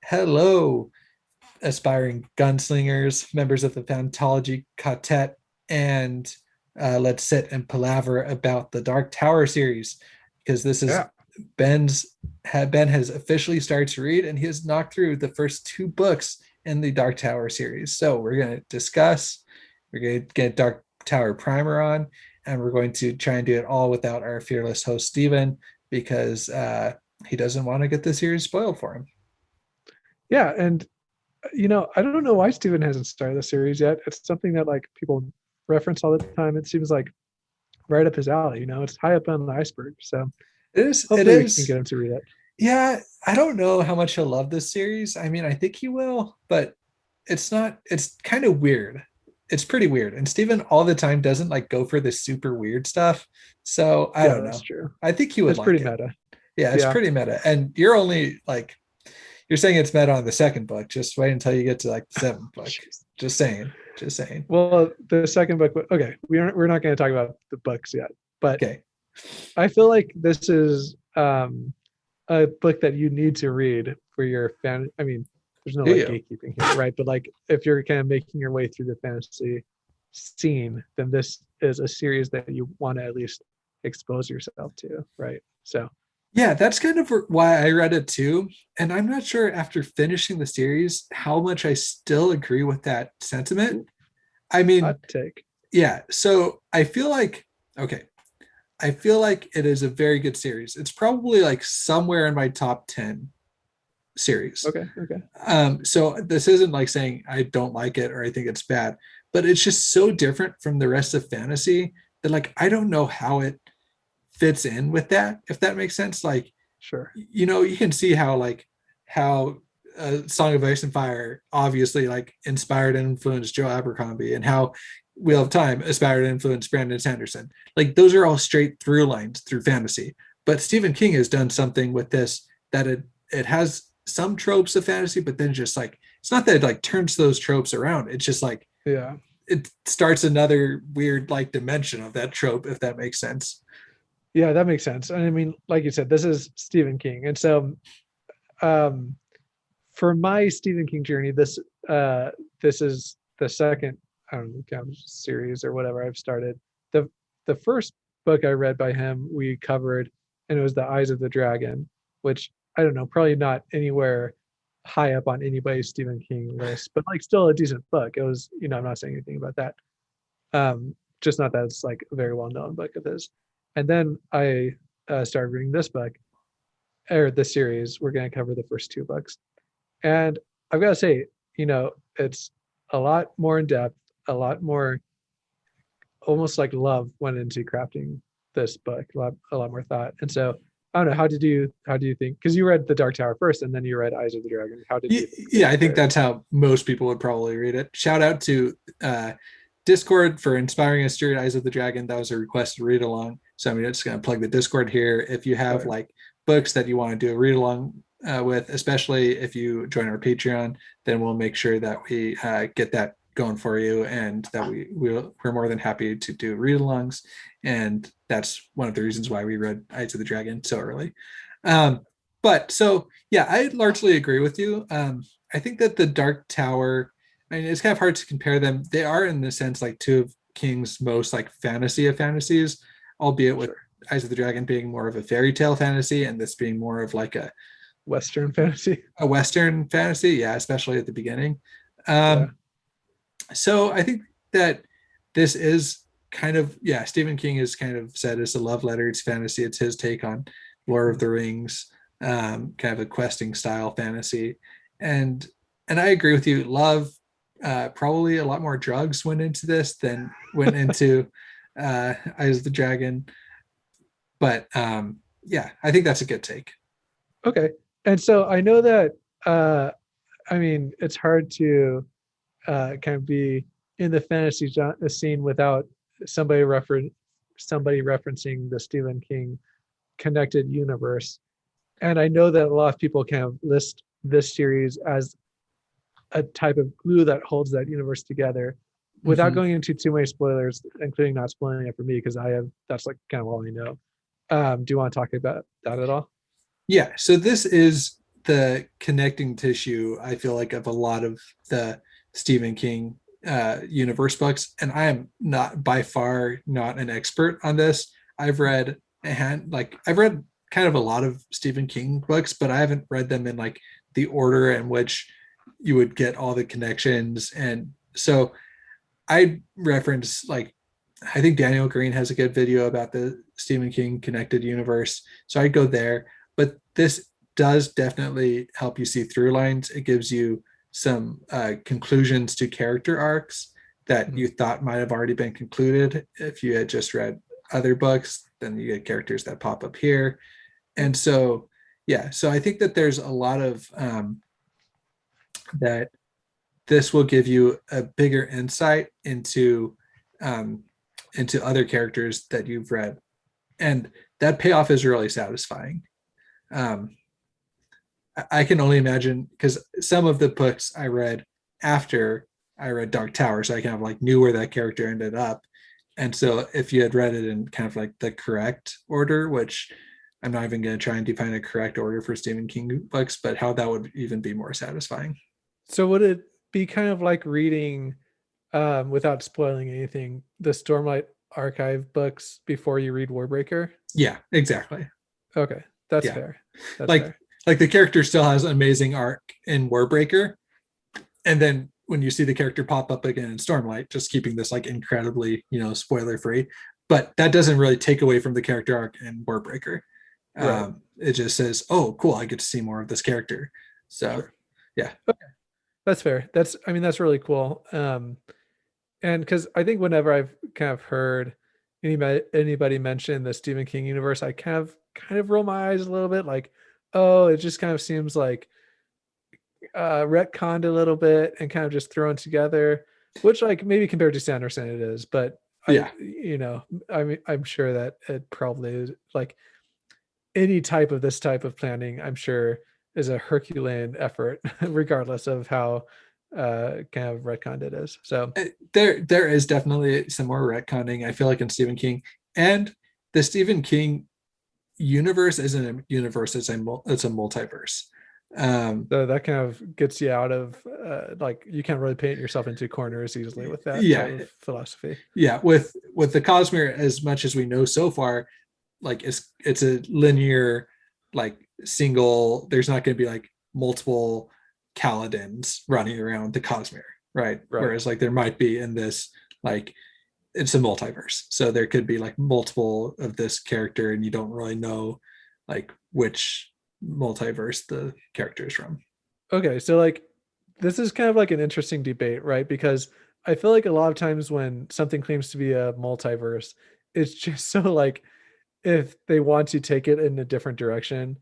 Hello, aspiring gunslingers, members of the Phantology Quartet, and let's sit and palaver about the Dark Tower series because this is Yeah. Ben's. Ben has officially started to read, and he has knocked through the first two books in the Dark Tower series. So we're going to discuss. We're going to get Dark Tower primer on, and we're going to try and do it all without our fearless host Steven because he doesn't want to get the series spoiled for him. Yeah. And I don't know why Steven hasn't started the series yet. It's something that like people reference all the time. It seems like right up his alley, it's high up on the iceberg. So It is. It hopefully we can is. get him to read it. Yeah, I don't know how much he'll love this series. I mean, I think he will, but it's not, it's kind of weird. It's pretty weird. And Steven all the time doesn't like go for this super weird stuff. So I Yeah, don't that's know. true. I think he would It's pretty like it. meta. Yeah, it's Yeah. pretty meta. And you're only like, you're saying it's meta on the second book. Just wait until you get to like the seventh book. Jeez. Just saying. Just saying. Well, the second book, okay, we're not going to talk about the books yet, but Okay. I feel like this is a book that you need to read for your fan. I mean, there's no Do like you? gatekeeping here, right? But like if you're kind of making your way through the fantasy scene, then this is a series that you want to at least expose yourself to, right? So Yeah, that's kind of why I read it too. And I'm not sure after finishing the series how much I still agree with that sentiment. I mean, hot take. yeah, so I feel like, okay, I feel like it is a very good series. It's probably like somewhere in my top 10 series. Okay, okay, So this isn't like saying I don't like it or I think it's bad, but it's just so different from the rest of fantasy that like I don't know how it fits in with that, if that makes sense. Like, sure. you can see how how Song of Ice and Fire obviously like inspired and influenced Joe Abercrombie, and how Wheel of Time inspired and influenced Brandon Sanderson. Like those are all straight through lines through fantasy. But Stephen King has done something with this that it has some tropes of fantasy, but then just like it's not that it like turns those tropes around. It's just like Yeah, it starts another weird like dimension of that trope, if that makes sense. yeah, that makes sense. And I mean, like you said, this is Stephen King, and so um, for my Stephen King journey, this is the second, I don't know, kind of series or whatever I've started. The first book I read by him we covered, and it was The Eyes of the Dragon, which I don't know, probably not anywhere high up on anybody's Stephen King list, but like still a decent book. It was, I'm not saying anything about that. Just not that it's like a very well known book of his. And then I started reading this book or this series. We're going to cover the first two books, and I've got to say, it's a lot more in depth, a lot more, almost like love went into crafting this book, a lot more thought. And so I don't know, how do you think? Because you read The Dark Tower first, and then you read Eyes of the Dragon. How did you think they Yeah, I think compared? that's how most people would probably read it. Shout out to Discord for inspiring us to read Eyes of the Dragon. That was a request to read along. So I'm just going to plug the Discord here. If you have Okay. like books that you want to do a read along with, especially if you join our Patreon, then we'll make sure that we get that going for you, and that we're more than happy to do read alongs. And that's one of the reasons why we read Eyes of the Dragon so early. Um, but so yeah, I largely agree with you. I think that the Dark Tower, I mean, it's kind of hard to compare them. They are, in the sense, like two of King's most like fantasy of fantasies, albeit with Sure. Eyes of the Dragon being more of a fairy tale fantasy, and this being more of like Western fantasy. a Western fantasy. Yeah, especially at the beginning. Yeah. Um, so I think that this is kind of, yeah, Stephen King has kind of said it's a love letter. It's fantasy. It's his take on Lord of the Rings, kind of a questing style fantasy, and and I agree with you. Love, probably a lot more drugs went into this than went into Eyes of the Dragon, but yeah, I think that's a good take. Okay. And so I know that I mean it's hard to kind of be in the fantasy scene without somebody somebody referencing the Stephen King connected universe. And I know that a lot of people kind of list this series as a type of glue that holds that universe together. Without Mm-hmm. going into too many spoilers, including not spoiling it for me, because I have that's like kind of all I know. Do you want to talk about that at all? Yeah, so this is the connecting tissue, I feel like, of a lot of the Stephen King universe books. And I am not by far not an expert on this. I've read I've read kind of a lot of Stephen King books, but I haven't read them in like the order in which you would get all the connections. And so I reference like, I think Daniel Green has a good video about the Stephen King connected universe. So I'd go there. But this does definitely help you see through lines. It gives you some conclusions to character arcs that you thought might have already been concluded. If you had just read other books, then you get characters that pop up here. And so, yeah, so I think that there's a lot of that this will give you a bigger insight into other characters that you've read, and that payoff is really satisfying. I can only imagine, because some of the books I read after I read Dark Tower, so I kind of like knew where that character ended up. And so if you had read it in kind of like the correct order, which I'm not even going to try and define a correct order for Stephen King books, but how that would even be more satisfying. So would it be kind of like reading, without spoiling anything, the Stormlight Archive books before you read Warbreaker? Yeah, exactly. Okay, that's Yeah. fair. That's Like, fair. like the character still has an amazing arc in Warbreaker, and then when you see the character pop up again in Stormlight, just keeping this like incredibly, spoiler free, but that doesn't really take away from the character arc in Warbreaker. Right. It just says, oh, cool, I get to see more of this character. So, Sure. yeah. Okay, that's fair. That's really cool. And because I think whenever I've kind of heard anybody mention the Stephen King universe, I kind of roll my eyes a little bit, like, oh, it just kind of seems like retconned a little bit and kind of just thrown together, which, like, maybe compared to Sanderson it is, but Yeah. I mean, I'm sure that it probably is, like, any type of this type of planning, I'm sure, is a Herculean effort, regardless of how kind of retconned it is. So There is definitely some more retconning, I feel like, in Stephen King. And the Stephen King universe isn't a universe, it's a multiverse. so that kind of gets you out of, like, you can't really paint yourself into corners easily with that type Yeah. of philosophy. Yeah, with the Cosmere, as much as we know so far, like it's a linear, like, single, there's not going to be like multiple Kaladins running around the Cosmere, right? Right. Whereas like there might be in this, like, it's a multiverse, so there could be like multiple of this character and you don't really know like which multiverse the character is from. Okay, so, like, this is kind of like an interesting debate, right? Because I feel like a lot of times when something claims to be a multiverse, it's just so, like, if they want to take it in a different direction,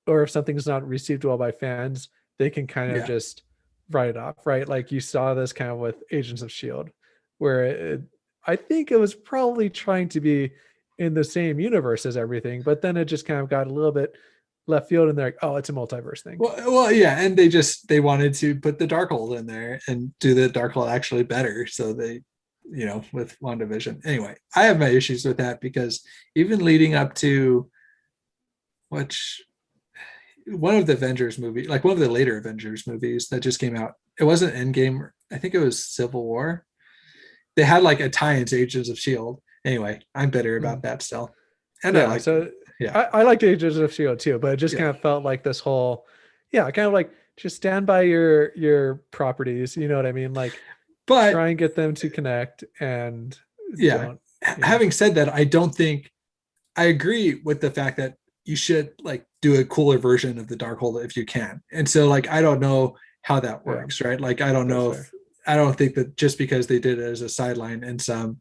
or if something's not received well by fans, they can kind of Yeah. just write it off, right? Like, you saw this kind of with Agents of Shield, where I think it was probably trying to be in the same universe as everything, but then it just kind of got a little bit left field, and they're like, oh, it's a multiverse thing. Well, yeah, and they wanted to put the Darkhold in there and do the Darkhold actually better, so they, with WandaVision. Anyway, I have my issues with that, because even leading up to which one of the Avengers movie, like one of the later Avengers movies that just came out, it wasn't Endgame, I think it was Civil War. They had like a tie into Agents of Shield. Anyway, I'm bitter about that still, and I Yeah, like, so yeah, I liked Agents of Shield too, but it just yeah, kind of felt like this whole, yeah, kind of like, just stand by your properties, you know what I mean? Like, but try and get them to connect, and yeah. don't, Having said that, I don't think I agree with the fact that you should like do a cooler version of the Darkhold if you can. And so like I don't know how that yeah, works, right? Like I don't that's know fair. if I don't think that just because they did it as a sideline in some,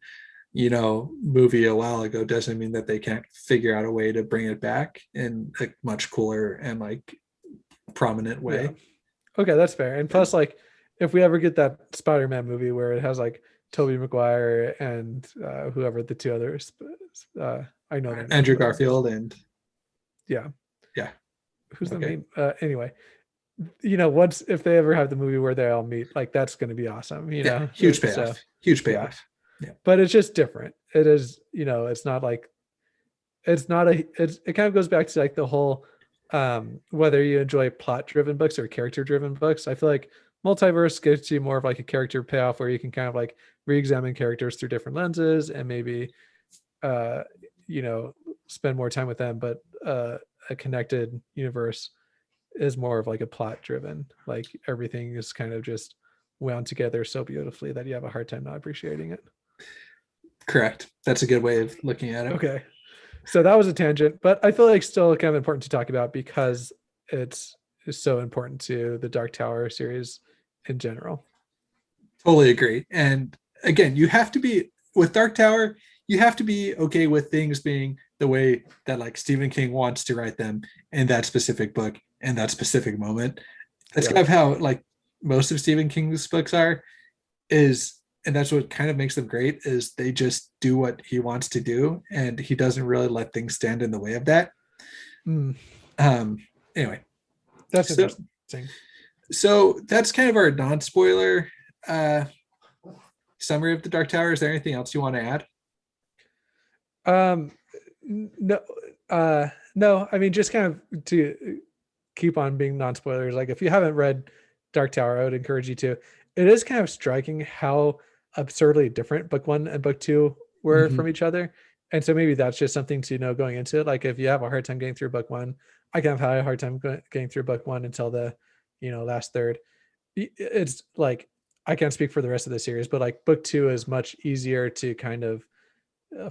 movie a while ago doesn't mean that they can't figure out a way to bring it back in a much cooler and like prominent Yeah. way. Okay, that's fair. And plus, like, if we ever get that Spider-Man movie where it has like Tobey Maguire and whoever the two others, I know their names, Andrew but Garfield and yeah, yeah. who's the Okay. main? Anyway, once, if they ever have the movie where they all meet, like, that's going to be awesome. Yeah. Huge So payoff. Huge yeah, payoff. Yeah. but it's just different. It is, it's not like, it's not a, it kind of goes back to like the whole whether you enjoy plot driven books or character driven books. I feel like multiverse gives you more of like a character payoff where you can kind of like re-examine characters through different lenses and maybe uh you know spend more time with them, but a connected universe is more of like a plot driven, like everything is kind of just wound together so beautifully that you have a hard time not appreciating it. Correct. That's a good way of looking at it. Okay, so that was a tangent, but I feel like still kind of important to talk about because it's so important to the Dark Tower series in general. Totally agree. And again, you have to be with Dark Tower, you have to be okay with things being the way that like Stephen King wants to write them in that specific book and that specific moment. That's Yeah. kind of how like most of Stephen King's books are, is and that's what kind of makes them great is they just do what he wants to do and he doesn't really let things stand in the way of that. Mm, Um anyway, that's so interesting. so that's kind of our non-spoiler uh summary of the Dark Tower. Is there anything else you want to add? Um, no, no. I mean, just kind of to keep on being non-spoilers. Like, if you haven't read Dark Tower, I would encourage you to. It is kind of striking how absurdly different book one and book two were Mm-hmm. from each other, and so maybe that's just something to know going into it. Like, if you have a hard time getting through book one, I kind of had a hard time getting through book one until the, last third. It's like I can't speak for the rest of the series, but like book two is much easier to kind of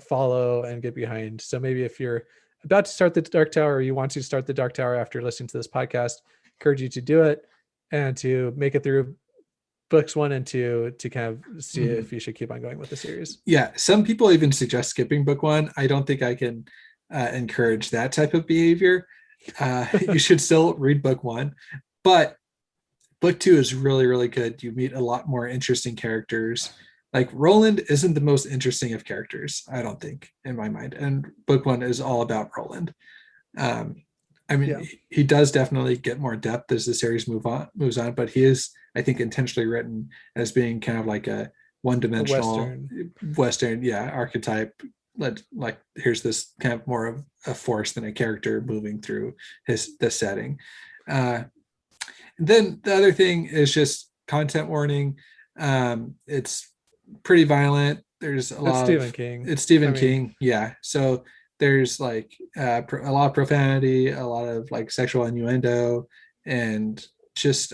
follow and get behind. So maybe if you're about to start the Dark Tower or you want to start the Dark Tower after listening to this podcast, encourage you to do it and to make it through books one and two to kind of see Mm-hmm. if you should keep on going with the series. Yeah, some people even suggest skipping book one. I don't think I can encourage that type of behavior. You should still read book one, but book two is really, really good. You meet a lot more interesting characters. Like Roland isn't the most interesting of characters, I don't think, in my mind. And book one is all about Roland. Um, I mean, Yeah. he does definitely get more depth as the series moves on, but he is, I think, intentionally written as being kind of like a one-dimensional Western, yeah, archetype. Like here's this kind of more of a force than a character moving through the setting. Then the other thing is just content warning. It's pretty violent. There's a lot Stephen of King. it's Stephen King, yeah. So there's like a lot of profanity, a lot of like sexual innuendo, and just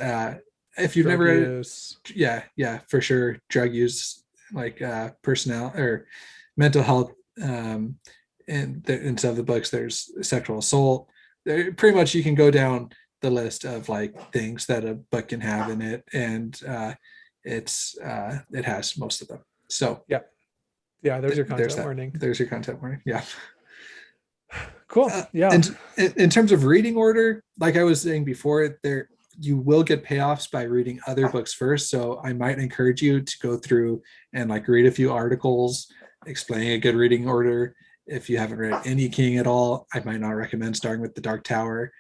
if you've never read it, yeah, for sure, drug use, like personnel or mental health, and some of the books there's sexual assault. Pretty much you can go down the list of like things that a book can have in it, and it has most of them. So yeah, there's your content warning. There's your content warning. Yeah. Cool. Yeah. And in terms of reading order, like I was saying before, there you will get payoffs by reading other books first. So I might encourage you to go through and like read a few articles explaining a good reading order. If you haven't read any King at all, I might not recommend starting with the Dark Tower.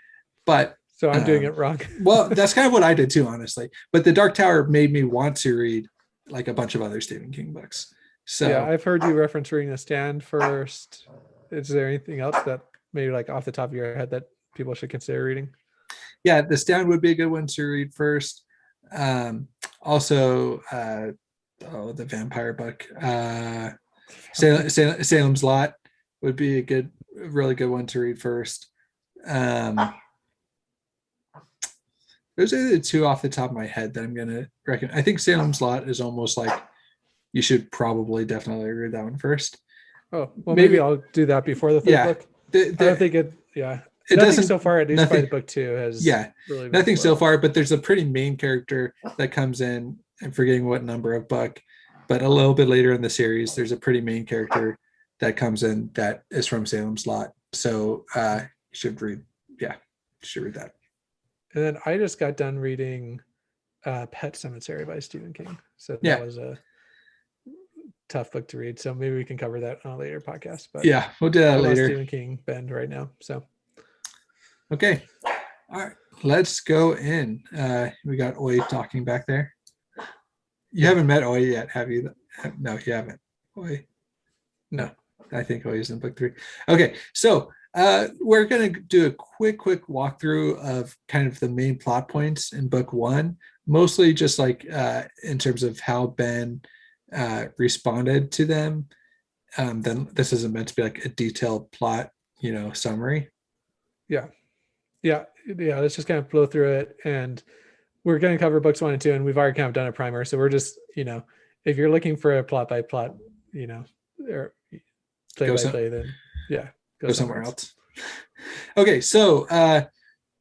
But so I'm doing it wrong. Well, that's kind of what I did too, honestly. But the Dark Tower made me want to read like a bunch of other Stephen King books. So yeah, I've heard you reference reading The Stand first. Is there anything else that maybe like off the top of your head that people should consider reading? Yeah, The Stand would be a good one to read first. Also, the vampire book, Salem's Lot would be a really good one to read first. Those are the two off the top of my head that I'm going to recommend. I think Salem's Lot is almost like you should probably definitely read that one first. Oh, well, maybe I'll do that before the third book. I don't think it, yeah. It nothing doesn't so far, at least by the book two, has really nothing so far, but there's a pretty main character that comes in. I'm forgetting what number of book, but a little bit later in the series, there's a pretty main character that comes in that is from Salem's Lot. So you should read that. And then I just got done reading Pet Sematary by Stephen King. So that was a tough book to read. So maybe we can cover that on a later podcast. But yeah, we'll do that later. Stephen King bend right now. So okay. All right. Let's go in. We got Oi talking back there. You haven't met Oi yet, have you? No, you haven't. Oi. No, I think Oi is in book 3. Okay, so We're going to do a quick walkthrough of kind of the main plot points in book one, mostly just like in terms of how Ben responded to them. Then this isn't meant to be like a detailed plot, summary. Yeah. Let's just kind of blow through it, and we're going to cover books 1 and 2, and we've already kind of done a primer, so we're just, if you're looking for a plot by plot, or play by play, then yeah, go somewhere else. Okay, so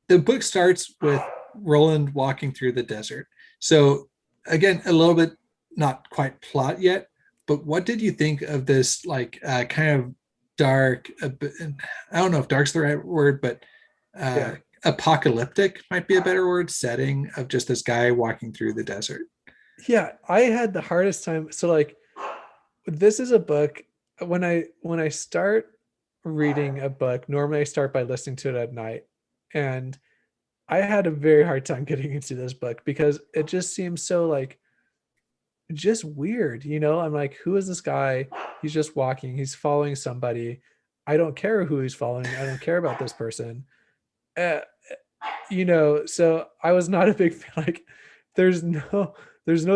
the book starts with Roland walking through the desert. So again, a little bit not quite plot yet, but what did you think of this like kind of dark, I don't know if dark's the right word, but apocalyptic might be a better word, setting of just this guy walking through the desert? Yeah, I had the hardest time. So like, this is a book, when I start reading a book, normally I start by listening to it at night, and I had a very hard time getting into this book because it just seems so like just weird, I'm like, who is this guy? He's just walking, he's following somebody. I don't care who he's following, I don't care about this person. So I was not a big fan. Like, there's no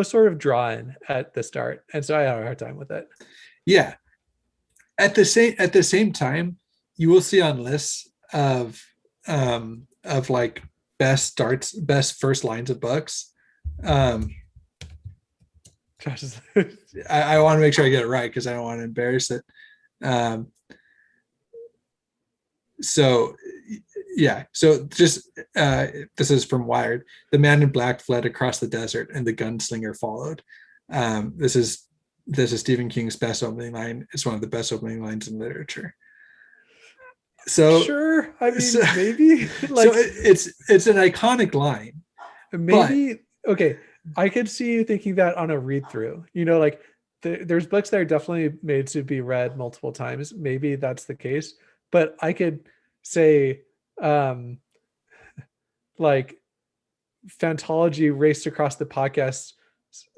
sort of drawing at the start, and so I had a hard time with it. Yeah, at the same time, you will see on lists of like best first lines of books. I want to make sure I get it right because I don't want to embarrass it. So just this is from Wired. The man in black fled across the desert, and the gunslinger followed. This is Stephen King's best opening line. It's one of the best opening lines in literature. So sure, I mean, maybe like, so it's an iconic line. Maybe okay. I could see you thinking that on a read through. Like there's books that are definitely made to be read multiple times. Maybe that's the case, but I could say, like, Fantology raced across the podcast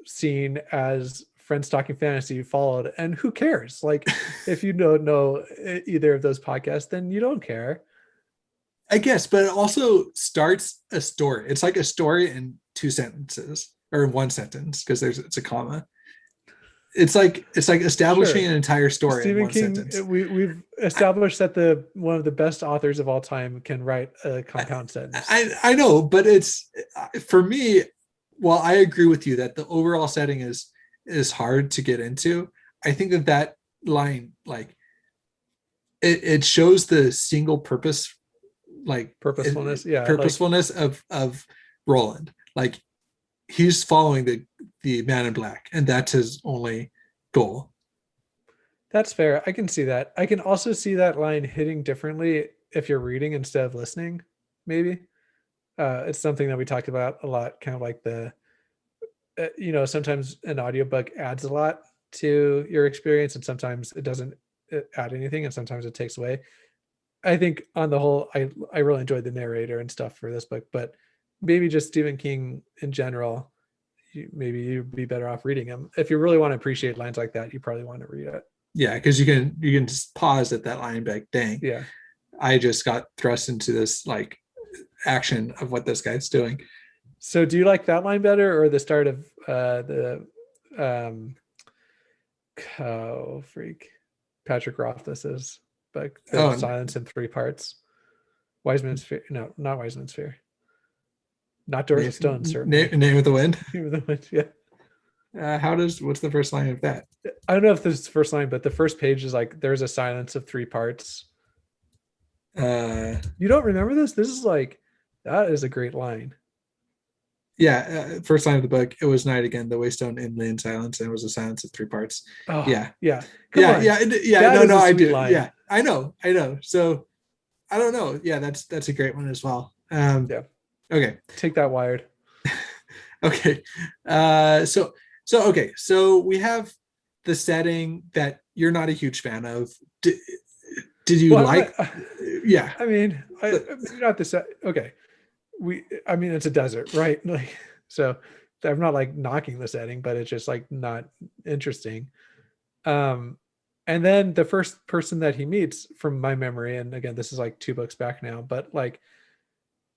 scene as Friends Talking Fantasy followed, and who cares? Like, if you don't know either of those podcasts, then you don't care, I guess. But it also starts a story. It's like a story in 2 sentences or in 1 sentence because it's a comma. It's like establishing an entire story Stephen in 1 King, sentence. We've established that one of the best authors of all time can write a compound sentence. I know, but it's, for me, while I agree with you that the overall setting is hard to get into, I think that line, like, it shows the single purpose, like purposefulness of Roland. Like, he's following the man in black, and that's his only goal. That's fair. I can see that. I can also see that line hitting differently if you're reading instead of listening, maybe. It's something that we talked about a lot, kind of like sometimes an audiobook adds a lot to your experience, and sometimes it doesn't add anything, and sometimes it takes away. I think on the whole, I really enjoyed the narrator and stuff for this book, but maybe just Stephen King in general, maybe you'd be better off reading him. If you really want to appreciate lines like that, you probably want to read it. Yeah, because you can just pause at that line and be like, dang, yeah, I just got thrust into this like action of what this guy's doing. So do you like that line better, or the start of Patrick Rothfuss's book, Silence in 3 Parts? Wiseman's Fear. No, not Wiseman's Fear. Not Doors of Stone, certainly. Name of the Wind. Name of the Wind, yeah. What's the first line of that? I don't know if this is the first line, but the first page is like, there's a silence of 3 parts. You don't remember this? This is like, that is a great line. Yeah, first line of the book. It was night again. The Waystone in lay in silence, and it was a silence of 3 parts. Oh, yeah. Come yeah. That No, I do. Line. Yeah, I know. So I don't know. Yeah, that's a great one as well. Yeah. Okay. Take that, Wired. Okay. So we have the setting that you're not a huge fan of. Did you like? Yeah. I mean, not the set. Okay. It's a desert, right? Like, so I'm not like knocking the setting, but it's just like not interesting. And And then the first person that he meets, from my memory, and again, this is like 2 books back now, but like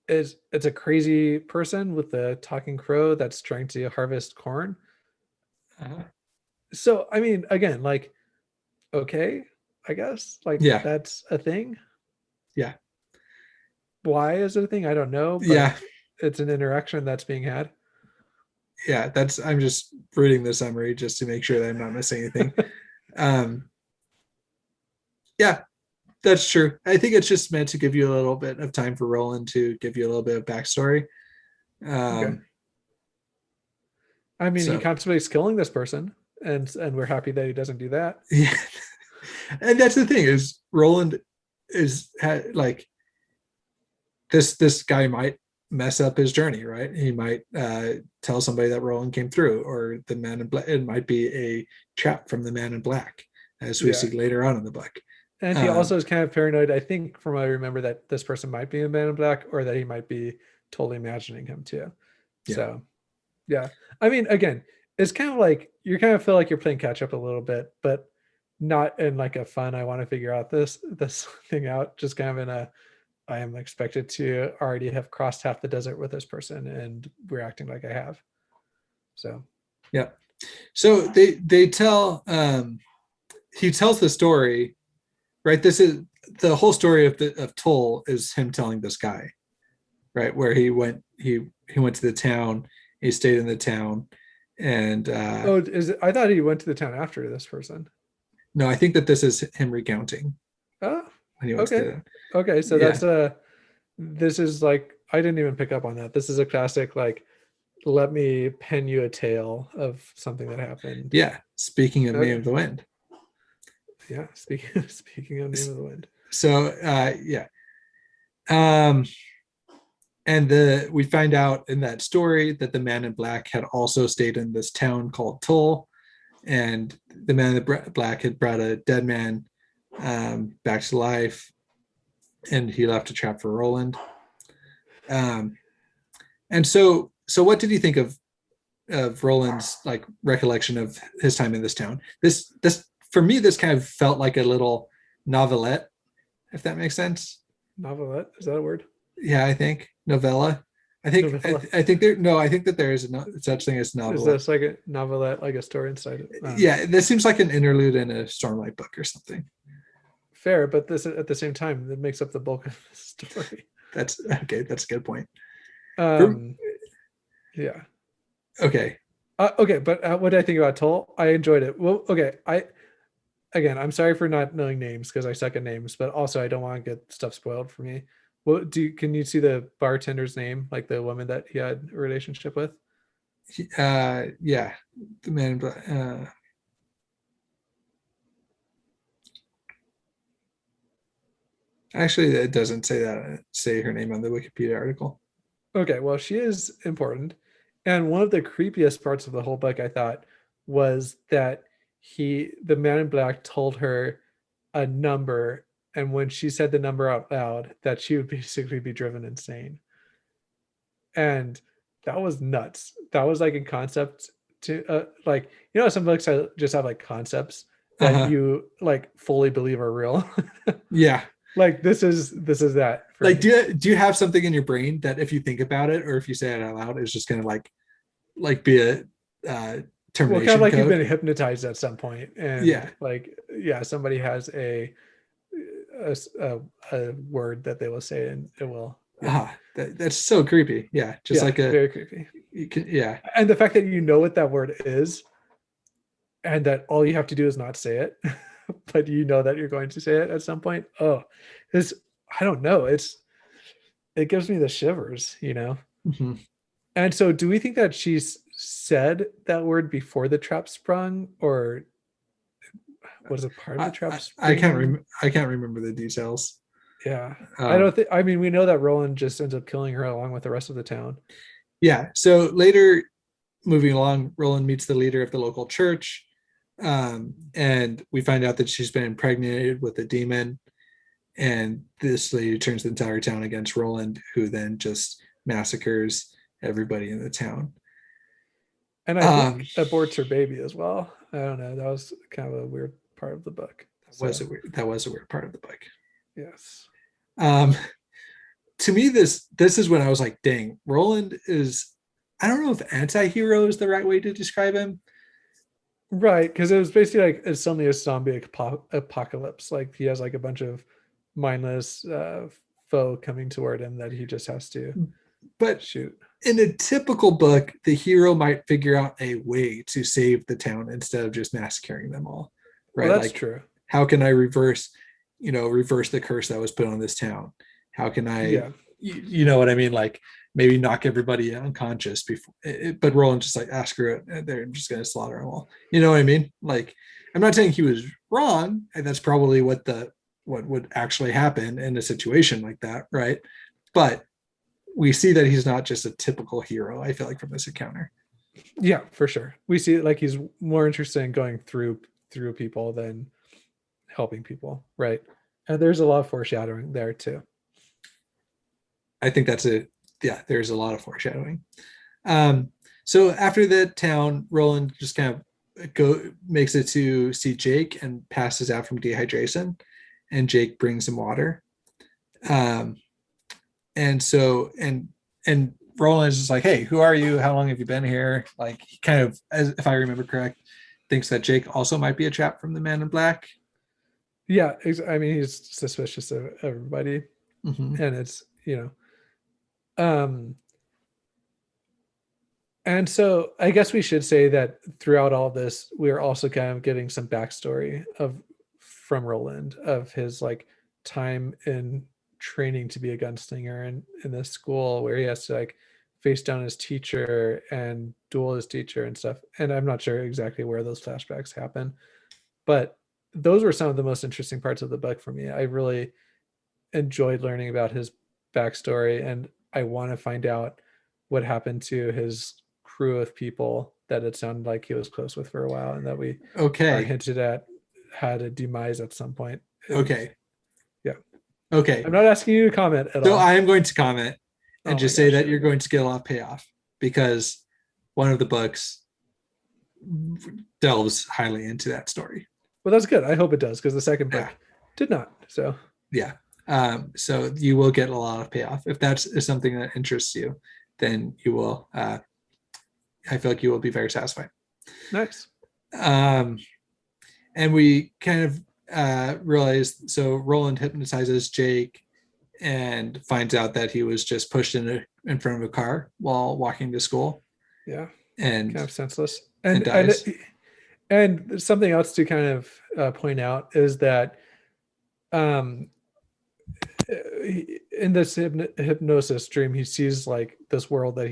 is it's a crazy person with a talking crow that's trying to harvest corn. Uh-huh. So I mean, again, like, okay, I guess like Yeah, that's a thing. yeah, Why is it a thing? I don't know, but yeah, it's an interaction that's being had. yeah. That's I'm just reading the summary just to make sure that I'm not missing anything. Um, yeah, that's true. I think it's just meant to give you a little bit of time for Roland to give you a little bit of backstory. Okay. Um, I mean, he so contemplates killing this person, and we're happy that he doesn't do that. yeah, and that's the thing is Roland is like this guy might mess up his journey, right? He might tell somebody that Roland came through, or the Man in Black. It might be a trap from the Man in Black, as we Yeah. see later on in the book. And he Um, also is kind of paranoid. I think from what I remember that this person might be a man in black, or that he might be totally imagining him too. yeah, So yeah. I mean, again, it's kind of like you kind of feel like you're playing catch up a little bit, but not in like a fun, I want to figure out this thing out, just kind of in a I am expected to already have crossed half the desert with this person and we're acting like I have. So yeah. So they tell he tells the story, right? This is the whole story of Toll is him telling this guy, right? Where he went to the town, he stayed in the town, and oh, is it, I thought he went to the town after this person. no, I think that this is him recounting Oh, when he went to okay. the Okay. So yeah that's a this is like I didn't even pick up on that. This is a classic like let me pen you a tale of something that happened. yeah. Speaking of Name Okay. of the Wind, Yeah. Speaking of Name of the Wind. so yeah, um, and the we find out in that story that the Man in Black had also stayed in this town called Tull, and the Man in Black had brought a dead man back to life, and he left a trap for Roland. Um, and so what did you think of Roland's like recollection of his time in this town? This for me, this kind of felt like a little novelette, if that makes sense. Novelette, is that a word? Yeah, I think novella. I think Novella. I think there no, I think that there is no such thing as Is novelette. this like a novelette, like a story inside it? Yeah, this seems like an interlude in a Stormlight book or something. Fair, but this at the same time that makes up the bulk of the story. That's okay. That's a good point. For, Um, yeah. okay. Okay, but what did I think about Toll? I enjoyed it. Well, okay. I'm sorry for not knowing names because I suck at names, but also I don't want to get stuff spoiled for me. What can you see the bartender's name, like the woman that he had a relationship with? Yeah, the Man in Black. Actually, it doesn't say her name on the Wikipedia article. Okay, well, she is important. And one of the creepiest parts of the whole book, I thought, was that the man in black told her a number, and when she said the number out loud, that she would basically be driven insane. And that was nuts. That was like a concept to like some books just have like concepts that Uh-huh. you like fully believe are real. Yeah. Like this is that for Like me. do you have something in your brain that if you think about it or if you say it out loud, it's just gonna like be a uh Well, kind of termination like you've code? been hypnotized at some point, and Yeah. like yeah, somebody has a, a, a word that they will say, and it will yeah That's so creepy. Yeah. Just yeah like a very creepy. you can, yeah. And the fact that you know what that word is, and that all you have to do is not say it, but you know that you're going to say it at some point. Oh, it's I don't know. It gives me the shivers. Mhm. And so, do we think that she's said that word before the trap sprung, or was it part of the trap springing? I can't remember the details. Yeah. I Um, don't think, I mean, we know that Roland just ends up killing her along with the rest of the town. yeah. So later, moving along, Roland meets the leader of the local church, and we find out that she's been impregnated with a demon. And this lady turns the entire town against Roland, who then just massacres everybody in the town. And I Um, think aborts her baby as well. I don't know. That was kind of a weird part of the book. That was a weird part of the book. Yes. Um, to me, this is when I was like, dang, Roland is, I don't know if anti-hero is the right way to describe him. Right, because it was basically like it's suddenly a zombie apocalypse. Like he has like a bunch of mindless foe coming toward him that he just has to But shoot. in a typical book, the hero might figure out a way to save the town instead of just massacring them all. Right? Well, that's like, true. how can I reverse the curse that was put on this town? How can I, Yeah. you know what I mean? Like maybe knock everybody unconscious before, but Roland just like, screw it. They're just going to slaughter them all. You know what I mean? Like, I'm not saying he was wrong. And that's probably what would actually happen in a situation like that. Right. But we see that he's not just a typical hero, I feel like, from this encounter. Yeah, for sure. We see like he's more interested in going through people than helping people, right? And there's a lot of foreshadowing there too. I think there's a lot of foreshadowing. So after the town, Roland just kind of makes it to see Jake and passes out from dehydration, and Jake brings him water. And so and Roland is just like, hey, who are you? How long have you been here? Like, he kind of, as if I remember correct, thinks that Jake also might be a chap from the Man in Black. Yeah, I mean he's suspicious of everybody, Mm-hmm. and it's and so I guess we should say that throughout all this, we're also kind of getting some backstory from Roland of his like time in training to be a gunslinger in this school where he has to like face down his teacher and duel his teacher and stuff. And I'm not sure exactly where those flashbacks happen, but those were some of the most interesting parts of the book for me. I really enjoyed learning about his backstory, and I want to find out what happened to his crew of people that it sounded like he was close with for a while, and that we are Okay. hinted at had a demise at some point. Okay. Yeah. Okay. I'm not asking you to comment at So all. I am going to comment and Oh just my say gosh, that you're going to get a lot of payoff, because one of the books delves highly into that story. Well, that's good. I hope it does, because the second book Yeah. did not. So Yeah. So you will get a lot of payoff. If that is something that interests you, then you will, I feel like you will be very satisfied. nice. And we kind of realized, so Roland hypnotizes Jake and finds out that he was just pushed in front of a car while walking to school. Yeah. And Kind of senseless. and dies. And something else to kind of point out is that um in this hypnosis dream, he sees like this world that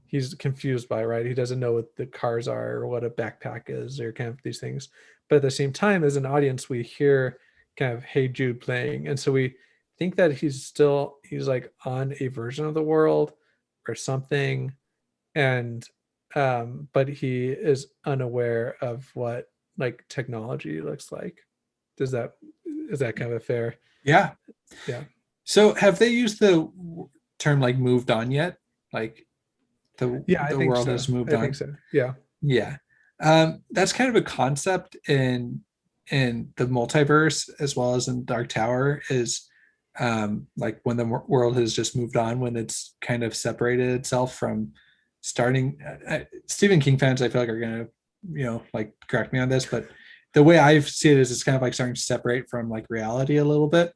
he's confused by, right? He doesn't know what the cars are or what a backpack is or kind of these things. But at the same time, as an audience, we hear kind of Hey Jude playing. And so we think that he's like on a version of the world or something. And but he is unaware of what like technology looks like. Is that kind of a fair? Yeah. Yeah. So have they used the term like moved on yet? Like the I the think world so. has moved I on. think so. Yeah. Yeah. That's kind of a concept in the multiverse as well as in Dark Tower, is like when the world has just moved on, when it's kind of separated itself from starting. Stephen King fans, I feel like, are gonna, like, correct me on this, but the way I see it is it's kind of like starting to separate from like reality a little bit.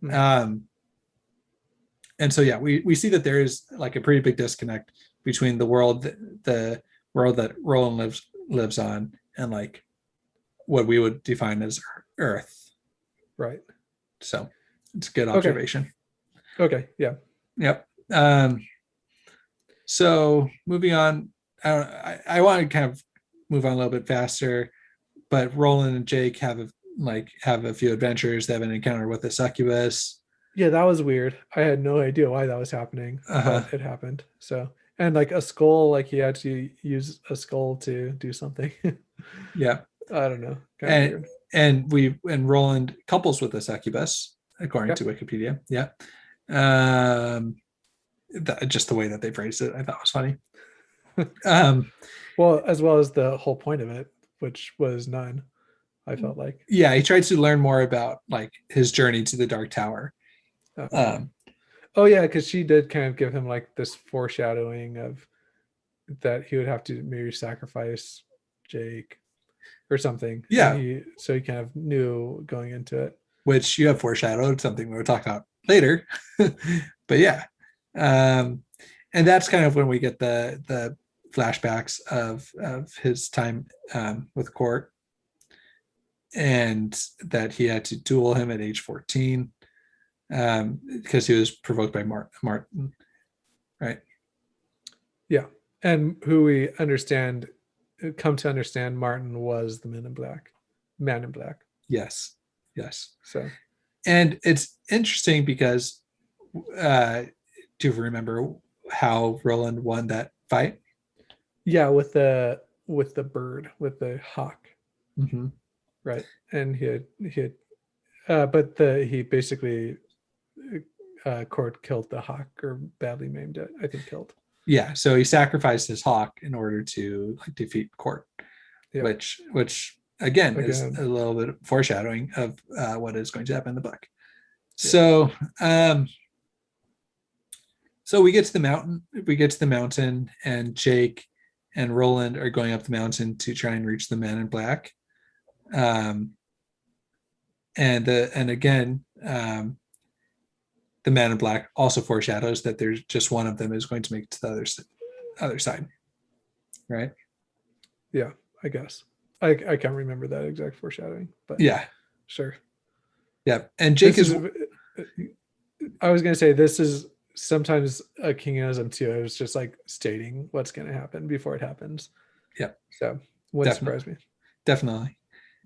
Mm. And so yeah, we see that there is like a pretty big disconnect between the world that Roland lives on and like what we would define as Earth. Right. So it's a good observation. Okay. Yeah. Yep. So moving on, I want to kind of move on a little bit faster, but Roland and Jake have a few adventures. They have an encounter with a succubus. Yeah, that was weird. I had no idea why that was happening, but it happened. So, and like a skull, like he had to use a skull to do something. Yeah. I don't know. Kind of weird. And Roland couples with a succubus, according to Wikipedia. Yeah. Just the way that they phrased it, I thought was funny. Well, as well as the whole point of it, which was none. I felt like. Yeah, he tried to learn more about like his journey to the Dark Tower. Um, Oh yeah, because she did kind of give him like this foreshadowing of that he would have to maybe sacrifice Jake or something, and yeah, he kind of knew going into it. which you have foreshadowed, something we'll talk about later. But yeah, um, and that's kind of when we get the flashbacks of his time with Court, and that he had to duel him at age 14 because he was provoked by Martin, right? Yeah, and who we come to understand, Martin was the Man in Black. Yes, yes. So And it's interesting because do you remember how Roland won that fight? yeah, with the bird, with the hawk, Mm-hmm. right? And he basically Court killed the hawk or badly maimed it. I think killed. Yeah, so he sacrificed his hawk in order to like defeat Court, Yep. which again is a little bit of foreshadowing of what is going to happen in the book. So so we get to the mountain. We get to the mountain, and Jake and Roland are going up the mountain to try and reach the Man in Black. And again, the Man in Black also foreshadows that there's just one of them is going to make it to the other side, right? Yeah, I guess I can't remember that exact foreshadowing, but yeah, sure. Yeah, and Jake is. I was gonna say this is sometimes a Kingism too. It was just like stating what's gonna happen before it happens. Yeah. So wouldn't surprise me. Definitely.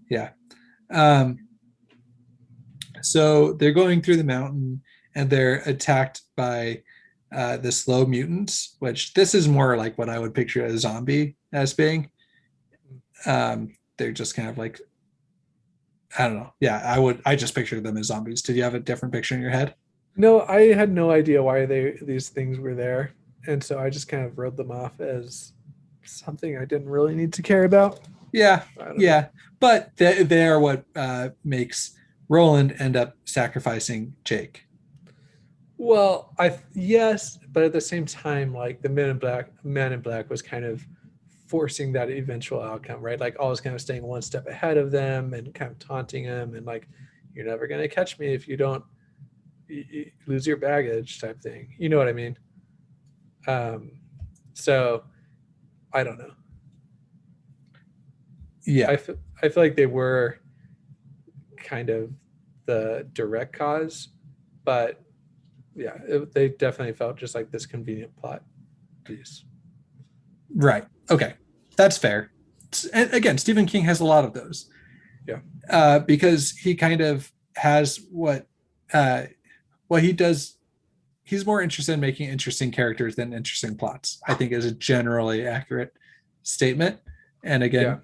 Yeah. So they're going through the mountain and they're attacked by the slow mutants, which this is more like what I would picture a zombie as being. They're just kind of like, I don't know. Yeah, I just pictured them as zombies. Did you have a different picture in your head? No, I had no idea why these things were there. And so I just kind of wrote them off as something I didn't really need to care about. Yeah. Yeah. But they are what makes Roland end up sacrificing Jake. Well, yes, but at the same time, like the Man in Black was kind of forcing that eventual outcome, right? Like always kind of staying one step ahead of them and kind of taunting him and like, you're never going to catch me if you don't lose your baggage type thing. You know what I mean? So I don't know. Yeah. I feel like they were kind of the direct cause, but yeah, they definitely felt just like this convenient plot piece. Right. Okay. That's fair. And again, Stephen King has a lot of those. Yeah. Because he kind of has what he does. He's more interested in making interesting characters than interesting plots, I think is a generally accurate statement. And again,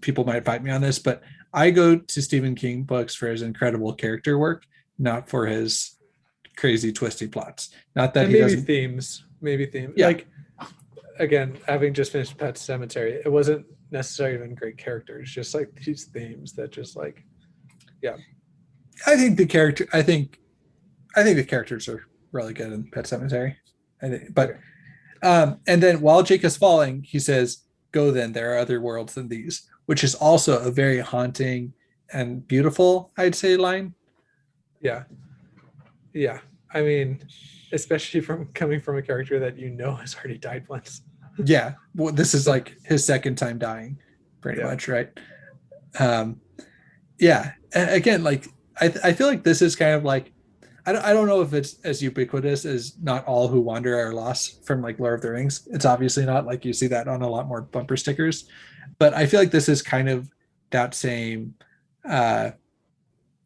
people might fight me on this, but I go to Stephen King books for his incredible character work, not for his crazy twisty plots. Not that and he maybe doesn't. maybe themes. Yeah. Like again, having just finished Pet Sematary, it wasn't necessarily even great characters, just like these themes that just like, yeah. I think the characters are really good in Pet Sematary. I think, but and then while Jake is falling, he says, "Go then, there are other worlds than these," which is also a very haunting and beautiful, I'd say, line. Yeah. Yeah. I mean, especially coming from a character that has already died once. Yeah. Well, this is like his second time dying, pretty much, right? Yeah. Again, like I feel like this is kind of like I don't know if it's as ubiquitous as not all who wander are lost from like Lord of the Rings. It's obviously not, like you see that on a lot more bumper stickers, but I feel like this is kind of that same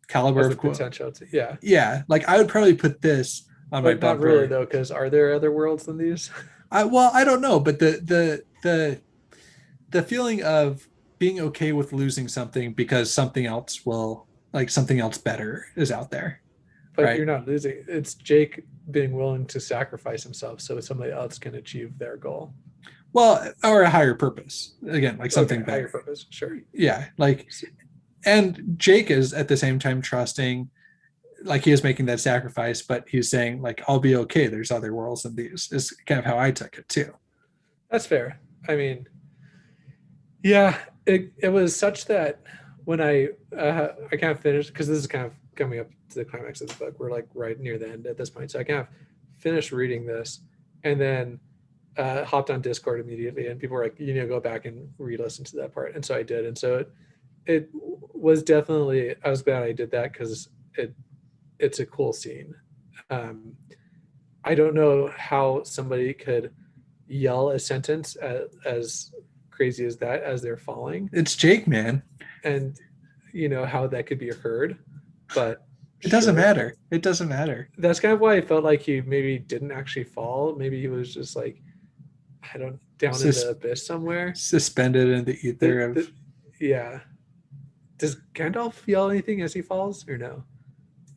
caliber of potential to, yeah. Like I would probably put this on my bumper. Not really though, because are there other worlds than these? I don't know, but the feeling of being okay with losing something because something else better is out there. But right? You're not losing. It's Jake being willing to sacrifice himself so somebody else can achieve their goal. Well, or a higher purpose. Again, like something better. Higher purpose, sure. Yeah, like and Jake is at the same time trusting, like he is making that sacrifice, but he's saying like, I'll be okay. There's other worlds than these, is kind of how I took it too. That's fair. I mean, yeah, it was such that when I kind of finished, because this is kind of coming up to the climax of the book. We're like right near the end at this point. So I kind of finished reading this and then hopped on Discord immediately, and people were like, you need to go back and re-listen to that part. And so I did. And so it was definitely, I was glad I did that because it's a cool scene. I don't know how somebody could yell a sentence as crazy as that as they're falling, It's Jake, man. and how that could be heard, but It doesn't sure. matter. It doesn't matter. That's kind of why I felt like he maybe didn't actually fall. Maybe he was just like, I don't, down in Sus- the abyss somewhere. Suspended in the ether of. Yeah. Does Gandalf yell anything as he falls or no?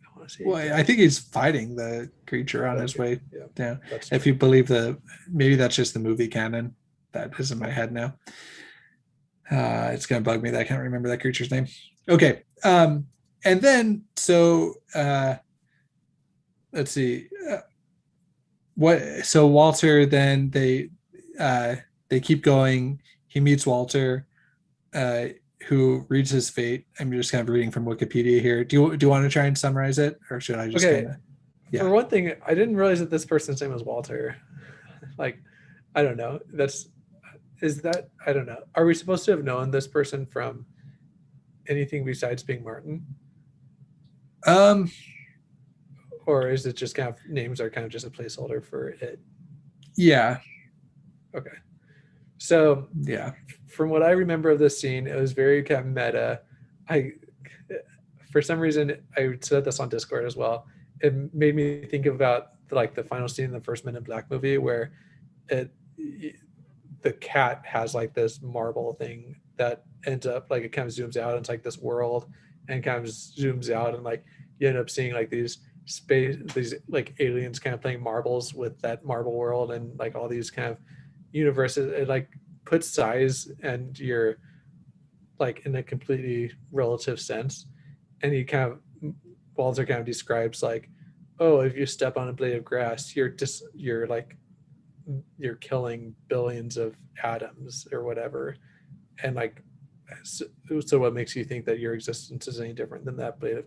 I want to say. Well, I think he's fighting the creature on his Okay, way yeah, down. that's If you believe maybe that's just the movie canon that is in my head now. It's gonna bug me that I can't remember that creature's name. Okay. And then so let's see. So Walter, then they keep going. He meets Walter, who reads his fate. I'm just kind of reading from Wikipedia here. Do you want to try and summarize it, or should I just okay. kind of? Yeah. For one thing, I didn't realize that this person's name was Walter. Like, I don't know. I don't know. Are we supposed to have known this person from anything besides being Martin? Or is it just kind of names are kind of just a placeholder for it? Yeah. Okay. So Yeah. from what I remember of this scene, it was very kind of meta. For some reason, I said this on Discord as well. It made me think about like the final scene in the first Men in Black movie where the cat has like this marble thing that ends up like it kind of zooms out and it's like this world and kind of zooms out and like you end up seeing like these like aliens kind of playing marbles with that marble world and like all these kind of universes. It like puts size and you're like in a completely relative sense. And he kind of Walter kind of describes like, oh, if you step on a blade of grass, you're killing billions of atoms or whatever. And like, so what makes you think that your existence is any different than that blade of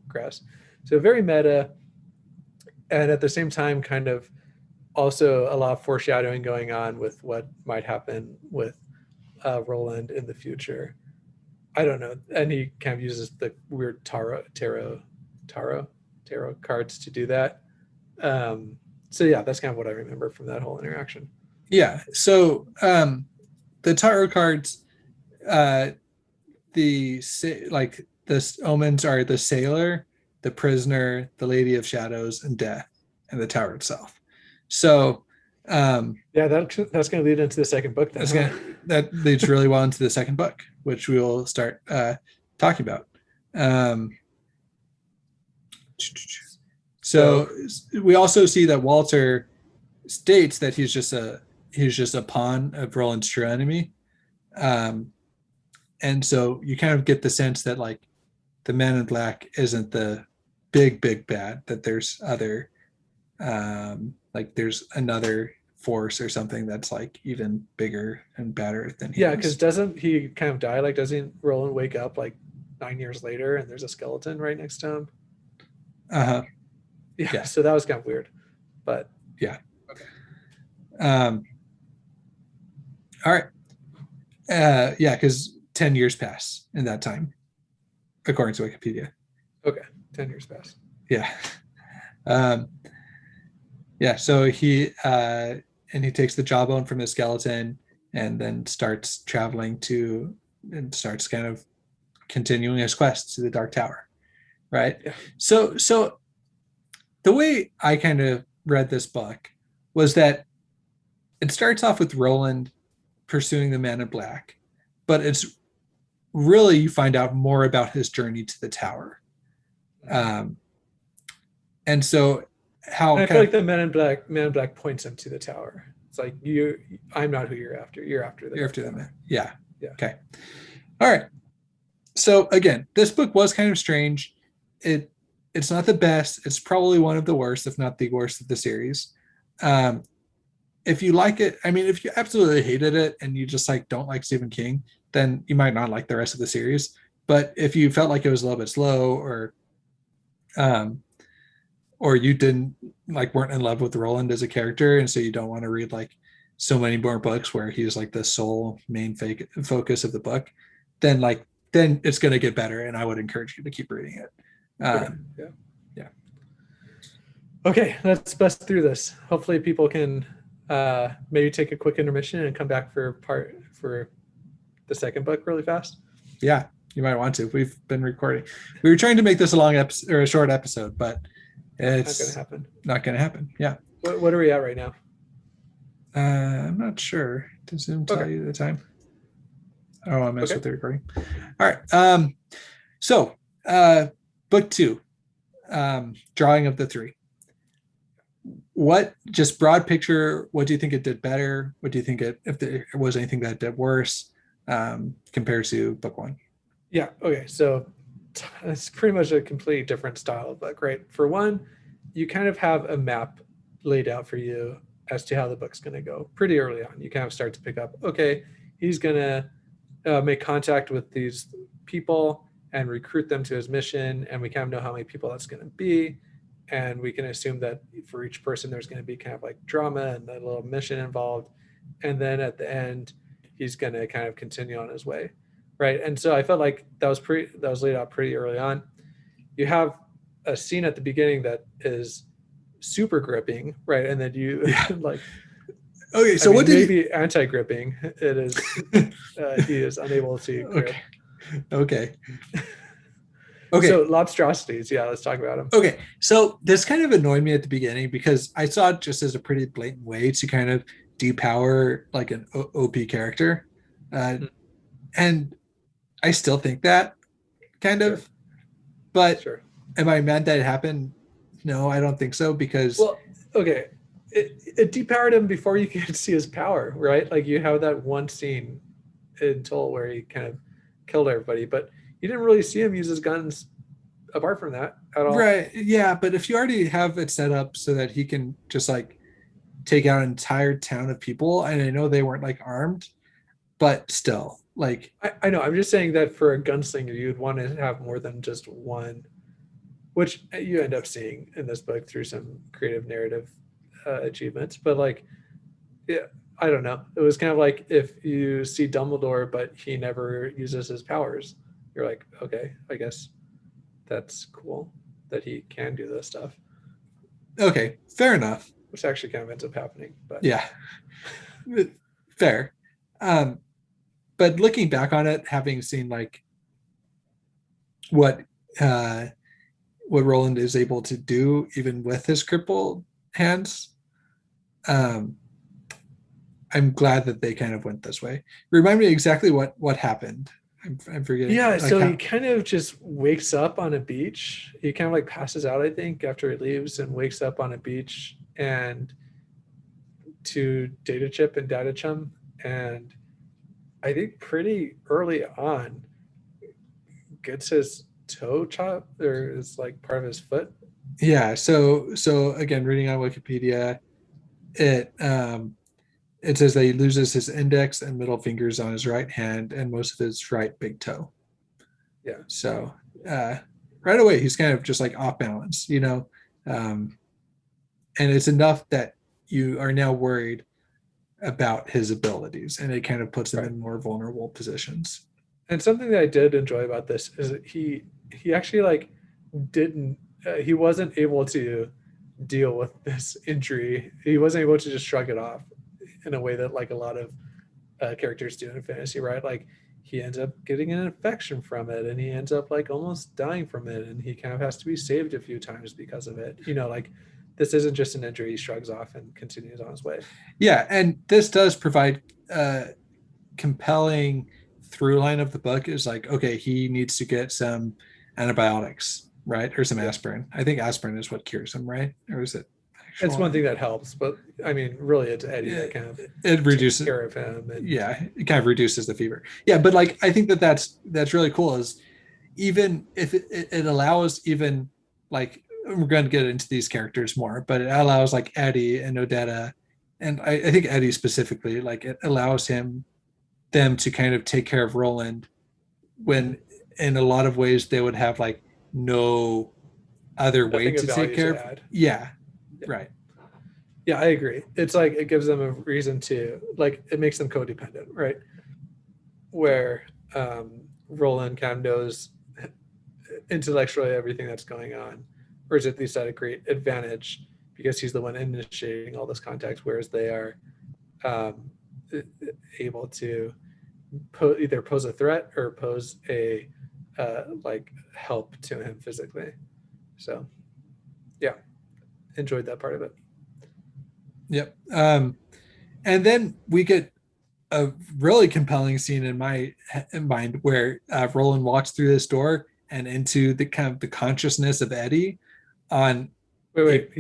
grass? So very meta. And at the same time, kind of also a lot of foreshadowing going on with what might happen with Roland in the future. I don't know. And he kind of uses the weird tarot cards to do that. So yeah, that's kind of what I remember from that whole interaction. Yeah. So the tarot cards, the omens are the sailor, the prisoner, the lady of shadows, and death, and the tower itself. So yeah, that's going to lead into the second book. That leads really well into the second book, which we will start talking about. So we also see that Walter states that he's just a pawn of Roland's true enemy, and so you kind of get the sense that like the Man in Black isn't the big bad, that there's other like there's another force or something that's like even bigger and badder than he is. Because doesn't he kind of die? Like, doesn't Roland wake up like 9 years later and there's a skeleton right next to him? Yeah. So that was kind of weird, but yeah. Okay. All right. Yeah, because 10 years pass in that time, according to Wikipedia. Okay, 10 years pass. Yeah. Yeah. So he takes the jawbone from the skeleton and then starts traveling and starts kind of continuing his quest to the Dark Tower. Right. Yeah. So the way I kind of read this book was that it starts off with Roland pursuing the Man in Black, but it's really, you find out more about his journey to the tower. And so how I feel like the Man in Black points him to the tower. It's like I'm not who you're after. You're after the man. Yeah. Yeah. Okay. All right. So again, this book was kind of strange. It's not the best. It's probably one of the worst, if not the worst of the series. Um, if you like it, I mean, if you absolutely hated it and you just like don't like Stephen King, then you might not like the rest of the series. But if you felt like it was a little bit slow, um, or you didn't like weren't in love with Roland as a character, and so you don't want to read like so many more books where he's like the sole main focus of the book, then then it's going to get better, and I would encourage you to keep reading it. Okay. Yeah. Yeah. Okay, let's bust through this. Hopefully, people can maybe take a quick intermission and come back for the second book really fast. Yeah, you might want to. We've been recording. We were trying to make this a long episode or a short episode, but it's not going to happen. Yeah. What are we at right now? I'm not sure. Does Zoom tell you the time? Oh, I messed with the recording. All right. So book 2, Drawing of the Three. What, just broad picture, what do you think it did better? What do you think if there was anything that did worse compared to book 1? Yeah. Okay. So it's pretty much a completely different style of book, right? For one, you kind of have a map laid out for you as to how the book's going to go pretty early on. You kind of start to pick up, okay, he's going to make contact with these people and recruit them to his mission. And we kind of know how many people that's going to be. And we can assume that for each person, there's going to be kind of like drama and a little mission involved. And then at the end, he's going to kind of continue on his way. Right. And so I felt like that was laid out pretty early on. You have a scene at the beginning that is super gripping, right? And then you like, okay, so what did maybe anti-gripping? It is he is unable to grip. Okay. So lobstrosities, let's talk about them. Okay, so this kind of annoyed me at the beginning because I saw it just as a pretty blatant way to kind of depower like an OP character, and I still think that kind of, but am I mad that it happened? No, I don't think so, because it depowered him before you could see his power, right? Like you have that one scene in Toll where he kind of killed everybody, but you didn't really see him use his guns apart from that at all. Right. Yeah, but if you already have it set up so that he can just like take out an entire town of people, and I know they weren't like armed, but still, like I know. I'm just saying that for a gunslinger, you'd want to have more than just one, which you end up seeing in this book through some creative narrative achievements. But like, yeah, I don't know. It was kind of like if you see Dumbledore, but he never uses his powers, you're like, okay, I guess that's cool that he can do this stuff. Okay, fair enough. Which actually kind of ends up happening, but yeah, fair. But looking back on it, having seen like what Roland is able to do even with his crippled hands, I'm glad that they kind of went this way. Remind me exactly what happened. I'm forgetting. Yeah, so he kind of just wakes up on a beach. He kind of like passes out, I think, after he leaves, and wakes up on a beach and to Data Chip and Data Chum, and I think pretty early on gets his toe chopped, or is like part of his foot. Yeah. So again, reading on Wikipedia, it says that he loses his index and middle fingers on his right hand and most of his right big toe. Yeah. So right away, he's kind of just like off balance, and it's enough that you are now worried about his abilities, and it kind of puts him in more vulnerable positions. And something that I did enjoy about this is that he actually like he wasn't able to deal with this injury. He wasn't able to just shrug it off in a way that like a lot of characters do in fantasy, right? Like he ends up getting an infection from it, and he ends up like almost dying from it, and he kind of has to be saved a few times because of it. Like this isn't just an injury he shrugs off and continues on his way. Yeah, and this does provide a compelling through line of the book is like, okay, he needs to get some antibiotics, right? Or some aspirin. I think aspirin is what cures him, right? Or is it? It's one thing that helps, but I mean, really, it's Eddie that kind of it reduces care of him. And, it kind of reduces the fever. Yeah, but like I think that's really cool. Is even if it allows, even like, we're going to get into these characters more, but it allows like Eddie and Odetta, and I think Eddie specifically, like it allows them to kind of take care of Roland when in a lot of ways they would have like no other way Nothing of to take value care to of. add. Yeah, Yeah. right. Yeah, I agree. It's like it gives them a reason to like it makes them codependent, right? Where Roland kind of knows intellectually everything that's going on, or is at least at a great advantage because he's the one initiating all this contact, whereas they are um, able to either pose a threat or pose a like help to him physically. So yeah, enjoyed that part of it. Yep. And then we get a really compelling scene in my mind where Roland walks through this door and into the kind of the consciousness of Eddie on a, Wait,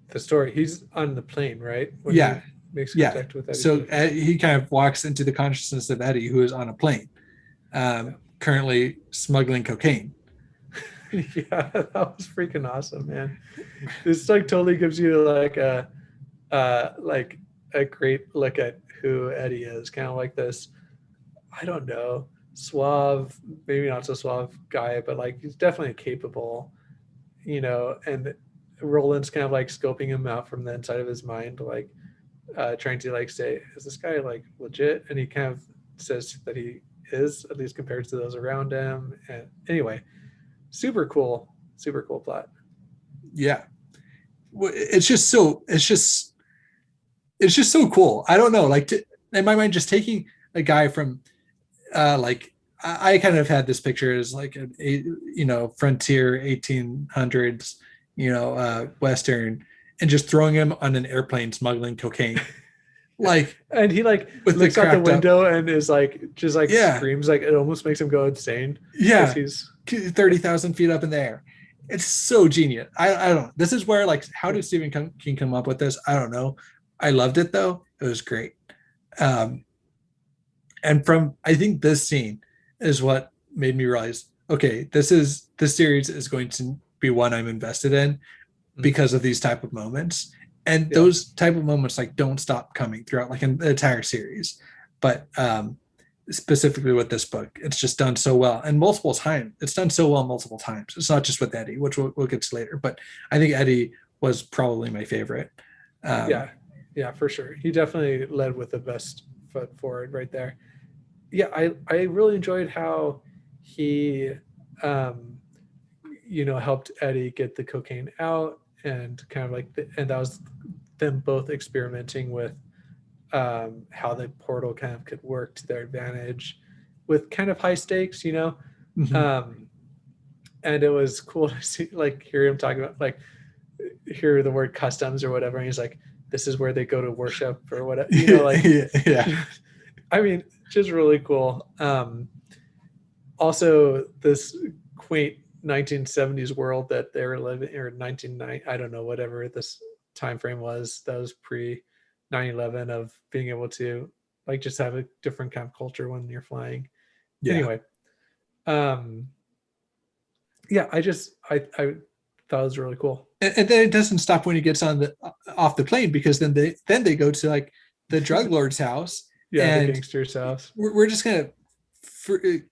the story. He's on the plane, right? When he yeah, makes yeah. contact with Eddie for So the first time. he kind of walks into the consciousness of Eddie, who is on a plane, Yeah. currently smuggling cocaine. Yeah, that was freaking awesome, man. This like totally gives you like a great look at who Eddie is. Kind of like this, I don't know, suave, maybe not so suave guy, but like he's definitely capable, and Roland's kind of like scoping him out from the inside of his mind, like trying to like say, is this guy like legit? And he kind of says that he is, at least compared to those around him. And anyway, super cool plot. Yeah, it's just so cool. I don't know, like in my mind, just taking a guy from like I kind of had this picture as like frontier 1800s, western, and just throwing him on an airplane smuggling cocaine, like And he like with the looks out the cracked up, window and is like just like yeah, screams, like it almost makes him go insane because yeah, he's 30,000 feet up in the air. It's so genius. I don't know. This is where like, how did Stephen King come up with this? I don't know. I loved it though. It was great. Um, and from I think this scene is what made me realize, okay, this series is going to be one I'm invested in because of these type of moments. And yeah. those type of moments like don't stop coming throughout like an entire series. But specifically with this book, it's just done so well, and multiple times. It's done so well multiple times. It's not just with Eddie, which we'll get to later, but I think Eddie was probably my favorite. Yeah, yeah, for sure. He definitely led with the best foot forward right there. Yeah, I really enjoyed how he helped Eddie get the cocaine out, and kind of like and that was them both experimenting with how the portal kind of could work to their advantage with kind of high stakes, Mhm. um, and it was cool to see, like, hear him talking about, like, hear the word customs or whatever, and he's like, this is where they go to worship or whatever, like, Yeah. I mean, just really cool. Also, this quaint 1970s world that they were living, or 1990, I don't know, whatever this time frame was, that was pre 9/11, of being able to like just have a different kind of culture when you're flying. Yeah. Anyway, um, yeah, I thought it was really cool. And then it doesn't stop when he gets on the off the plane, because then they go to like the drug lord's house, Yeah, the and gangster's house. we're just gonna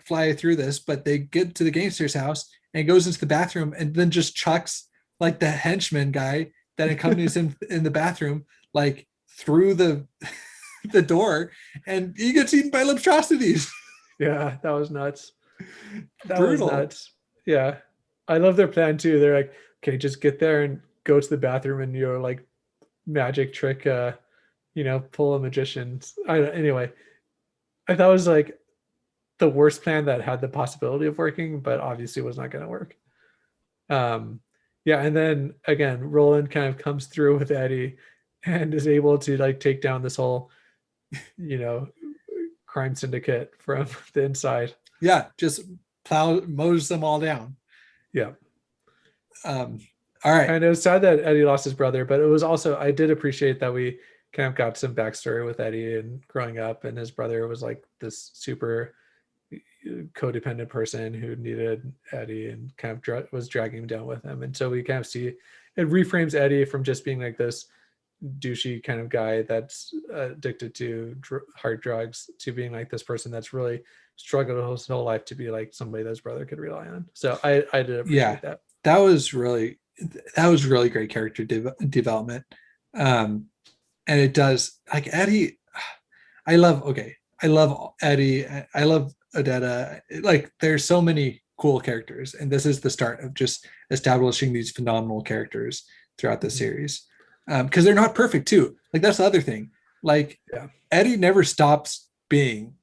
fly through this, but they get to the gangster's house and goes into the bathroom and then just chucks like the henchman guy that accompanies him in the bathroom, like through the the door, and he gets eaten by monstrosities. Yeah, that was nuts. That was Brutal. nuts. Yeah. I love their plan too. They're like, okay, just get there and go to the bathroom and like magic trick, pull a magician. Anyway, I thought it was like the worst plan that had the possibility of working, but obviously was not going to work. Um, yeah, and then again, Roland kind of comes through with Eddie and is able to like take down this whole, you know, crime syndicate from the inside. Yeah, just mows them all down. Yeah. Um, all right. And it was sad that Eddie lost his brother, but it was also, I did appreciate that we kind of got some backstory with Eddie and growing up, and his brother was like this super codependent person who needed Eddie and kind of was dragging him down with him. And so we kind of see it reframes Eddie from just being like this douchey kind of guy that's addicted to hard drugs to being like this person that's really struggled his whole life to be like somebody that his brother could rely on. So I did appreciate that. That was really great character development. And it does, like, Eddie, I love Eddie, I love Odetta. Like, there's so many cool characters, and this is the start of just establishing these phenomenal characters throughout the series, because they're not perfect too. Like, that's the other thing. Like, Eddie never stops being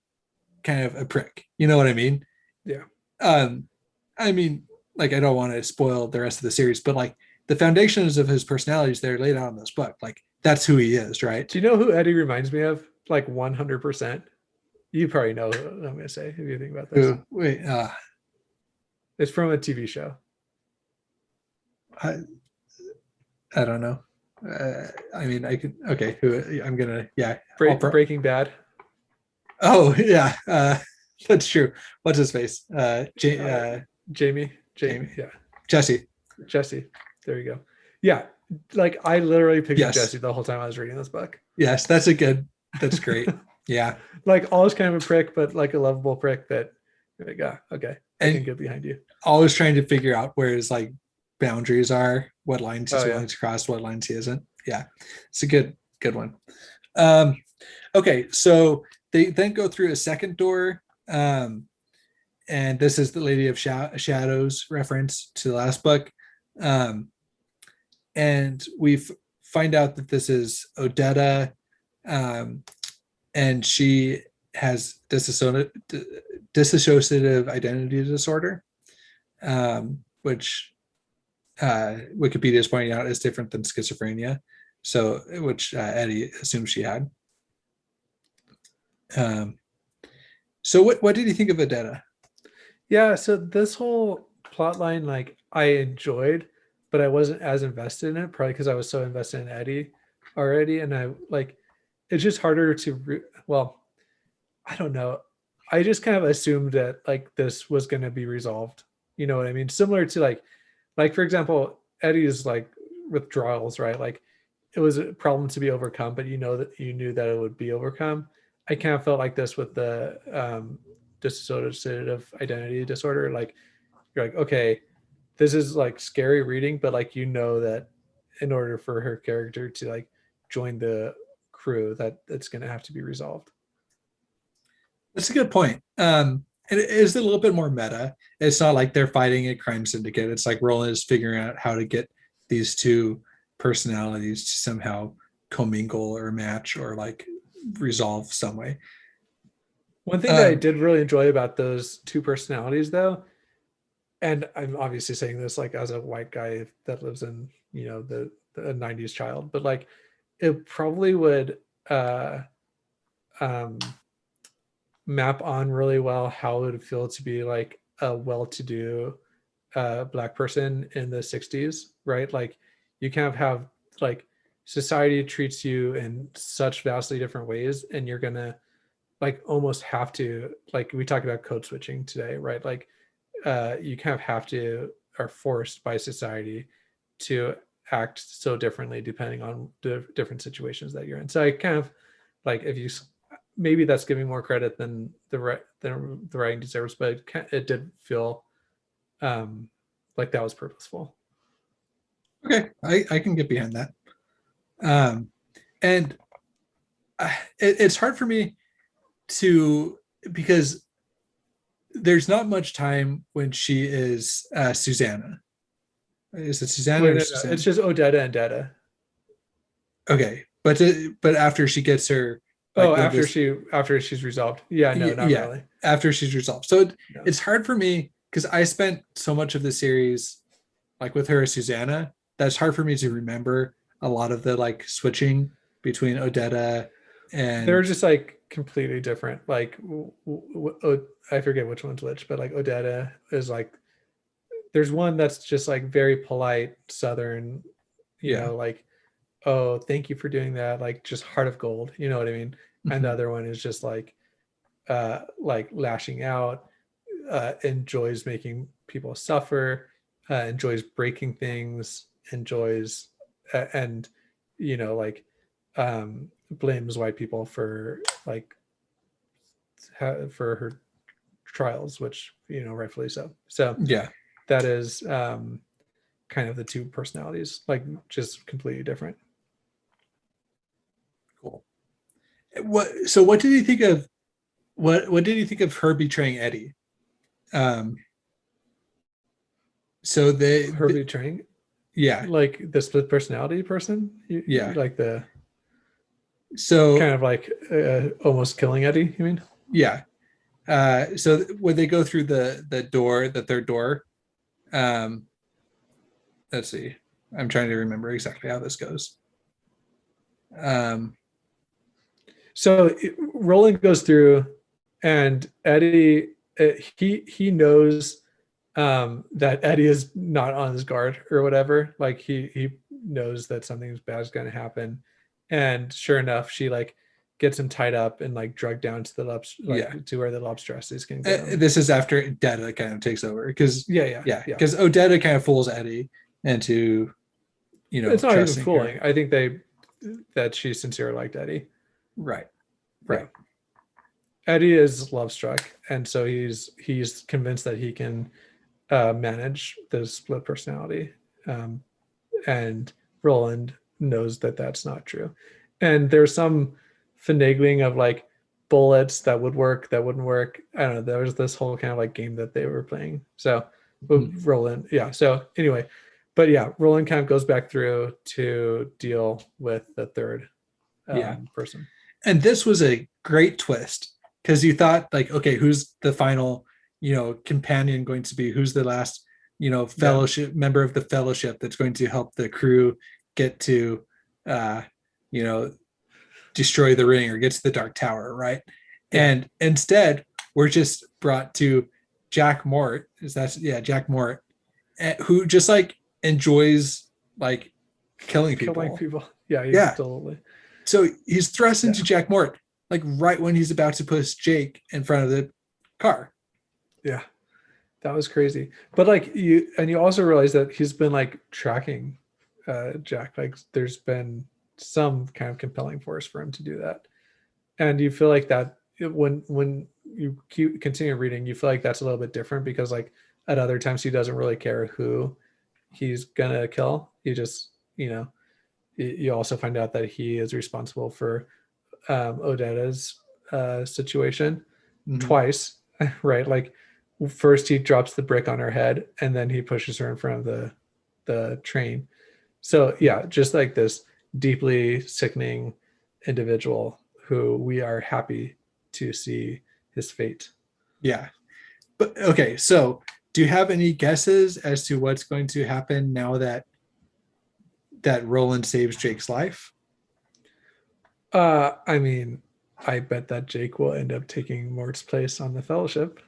kind of a prick, you know what I mean? I mean, like, I don't want to spoil the rest of the series, but like, the foundations of his personalities, they're laid out in this book. Like, that's who he is, right? Do you know who Eddie reminds me of? Like 100%. You probably know what I'm going to say if you think about this. Wait, it's from a TV show. I don't know. I mean, I could. Okay, I'm gonna. Yeah, Breaking Bad. Oh yeah, that's true. What's his face? Jamie. Yeah. Jesse. There you go. Yeah, like I literally pictured Jesse the whole time I was reading this book. Yes, that's great. Yeah. Like always kind of a prick, but like a lovable prick that you're like, okay, I can get behind you. Always trying to figure out where his like boundaries are, what lines he's willing to cross, what lines he isn't. Yeah, it's a good one. Okay, so they then go through a second door, and this is the Lady of Shadows reference to the last book, and we find out that this is Odetta, and she has dissociative identity disorder, which Wikipedia is pointing out is different than schizophrenia, so which Eddie assumes she had. So what did you think of Odetta? Yeah, so this whole plot line, like, I enjoyed, but I wasn't as invested in it, probably because I was so invested in Eddie already, and I like it's just harder to I don't know. I just kind of assumed that like this was going to be resolved. You know what I mean? Similar to like for example, Eddie's like withdrawals, right? Like it was a problem to be overcome, but you knew that it would be overcome. I kind of felt like this with the dissociative identity disorder. Like you're like, okay, this is like scary reading, but like that in order for her character to like join the crew, that it's going to have to be resolved. That's a good point. It is a little bit more meta. It's not like they're fighting a crime syndicate. It's like Roland is figuring out how to get these two personalities to somehow commingle or match or like resolve some way. One thing that I did really enjoy about those two personalities, though, and I'm obviously saying this like as a white guy that lives in the 90s child, but like it probably would map on really well how it would feel to be like a well-to-do Black person in the 60s, right? Like you kind of have like society treats you in such vastly different ways, and you're gonna like almost have to, like we talked about code switching today, right? Like you kind of have to, are forced by society to act so differently depending on the different situations that you're in. So I kind of like, if you maybe that's giving more credit than the writing deserves, but it did feel like that was purposeful. Okay, I can get behind that. And it's hard for me because there's not much time when she is Susanna. Is it Susanna? Wait, no, it's just Odetta and Detta. Okay, but after she gets her. Like after she's resolved. Yeah, no, not really. After she's resolved. So it's hard for me because I spent so much of the series like with her as Susanna. That's hard for me to remember a lot of the like switching between Odetta and they're just like completely different. Like I forget which one's which, but like Odetta is like, there's one that's just like very polite Southern, you know, like, oh, thank you for doing that. Like just heart of gold, you know what I mean? And the other one is just like lashing out, enjoys making people suffer, enjoys breaking things, enjoys and like blames white people for like for her trials, which rightfully so. So Yeah. that is kind of the two personalities, like just completely different. Cool. What did you think of what did you think of her betraying Eddie? Um, so Her betraying, yeah, like the split personality person, yeah. like the kind So of like almost killing Eddie, you mean? yeah. So when they go through the door, the third door, um, let's see. I'm trying to remember exactly how this goes. Um, So Roland goes through, and Eddie, he knows that Eddie is not on his guard or whatever. Like he knows that something bad is going to happen, and sure enough, she like gets him tied up and like drugged down to the yeah. to where the lobstresses can get him. This is after Data kind of takes over because Yeah. because Odetta kind of fools Eddie into It's not even trusting fooling. her. I think that she sincerely liked Eddie. Right. Yeah. Eddie is love struck, and so he's convinced that he can manage the split personality, and Roland knows that that's not true. And there's some finagling of like bullets that would work, that wouldn't work. I don't know. There was this whole kind of like game that they were playing. So Roland, yeah. So anyway, but yeah, Roland kind of goes back through to deal with the third person. And this was a great twist because you thought like, okay, who's the final, companion going to be? Who's the last, fellowship member of the fellowship that's going to help the crew get to, you know, destroy the ring or get to the Dark Tower, right? Yeah. And instead, we're just brought to Jack Mort. Jack Mort, who just like enjoys like killing people. Yeah, totally. So he's thrust into Jack Mort like right when he's about to push Jake in front of the car. Yeah, that was crazy. But like you also realize that he's been like tracking Jack. Like there's been some kind of compelling force for him to do that, and you feel like that when you continue reading, you feel like that's a little bit different because like at other times he doesn't really care who he's gonna kill. He just you also find out that he is responsible for Odetta's situation twice, right? Like first he drops the brick on her head and then he pushes her in front of the train. So yeah, just like this deeply sickening individual who we are happy to see his fate. Yeah. But okay, so do you have any guesses as to what's going to happen now that Roland saves Jake's life? I mean, I bet that Jake will end up taking Mort's place on the Fellowship.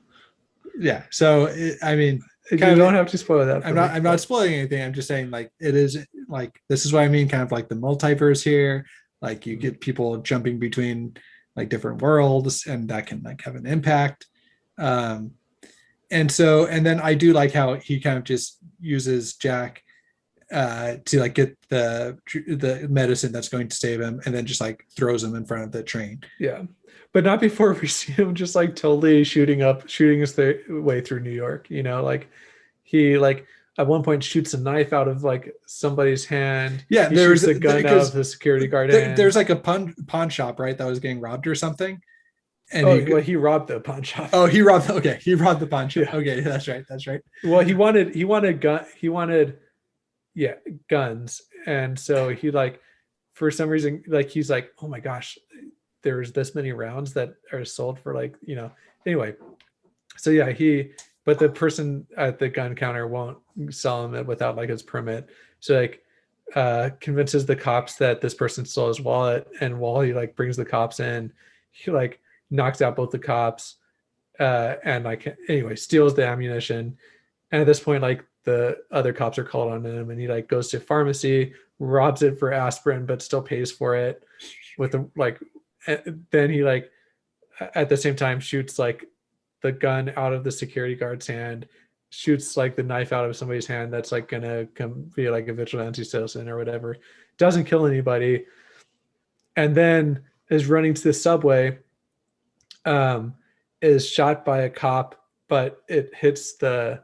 Yeah. So I mean, you don't have to spoil that. I'm not spoiling anything. I'm just saying like it is like this is what I mean, kind of like the multiverse here. Like you get people jumping between like different worlds, and that can like have an impact. And then I do like how he kind of just uses Jack to like get the medicine that's going to save him, and then just like throws him in front of the train. Yeah, but not before we see him just like totally shooting his way through New York. Like he like at one point shoots a knife out of like somebody's hand. Yeah, he shoots a gun out of the security guard. There's like a pawn shop, right, that was getting robbed or something. And he robbed the pawn shop. Oh, he robbed the pawn shop. Yeah. Okay, that's right. Well, he wanted guns, and so he like for some reason like he's like, oh my gosh, there's this many rounds that are sold for like anyway. So yeah, but the person at the gun counter won't sell him it without like his permit. So like convinces the cops that this person stole his wallet, and while he like brings the cops in, he like knocks out both the cops and like anyway steals the ammunition. And at this point like the other cops are called on him, and he like goes to pharmacy, robs it for aspirin, but still pays for it with the like. Then he like at the same time shoots like the gun out of the security guard's hand, shoots like the knife out of somebody's hand that's like gonna come be like a vigilante citizen or whatever, doesn't kill anybody, and then is running to the subway, is shot by a cop, but it hits the.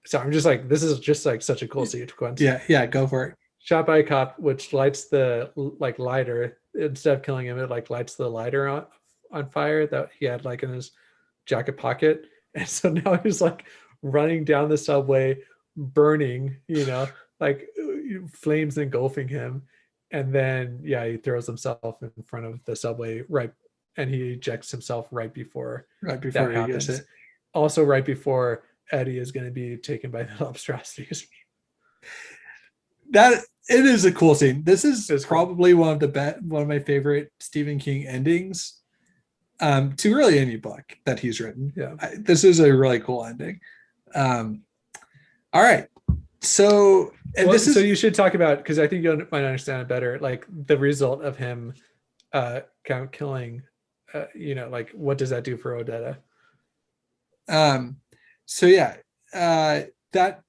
So I'm just like, this is just like such a cool sequence. Yeah, go for it. Shot by a cop, which lights the like lighter. Instead of killing him, it like lights the lighter on fire that he had like in his jacket pocket. And so now he's like running down the subway, burning, like flames engulfing him. And then he throws himself in front of the subway, right, and he ejects himself right before Right before that he happens. gets it. Also, right before Eddie is going to be taken by the monstrosities. That it is a cool scene. This is It's probably one of my favorite Stephen King endings to really any book that he's written. Yeah. This is a really cool ending. All right. So so you should talk about, because I think you might understand it better, like the result of him kind of killing, like what does that do for Odetta? That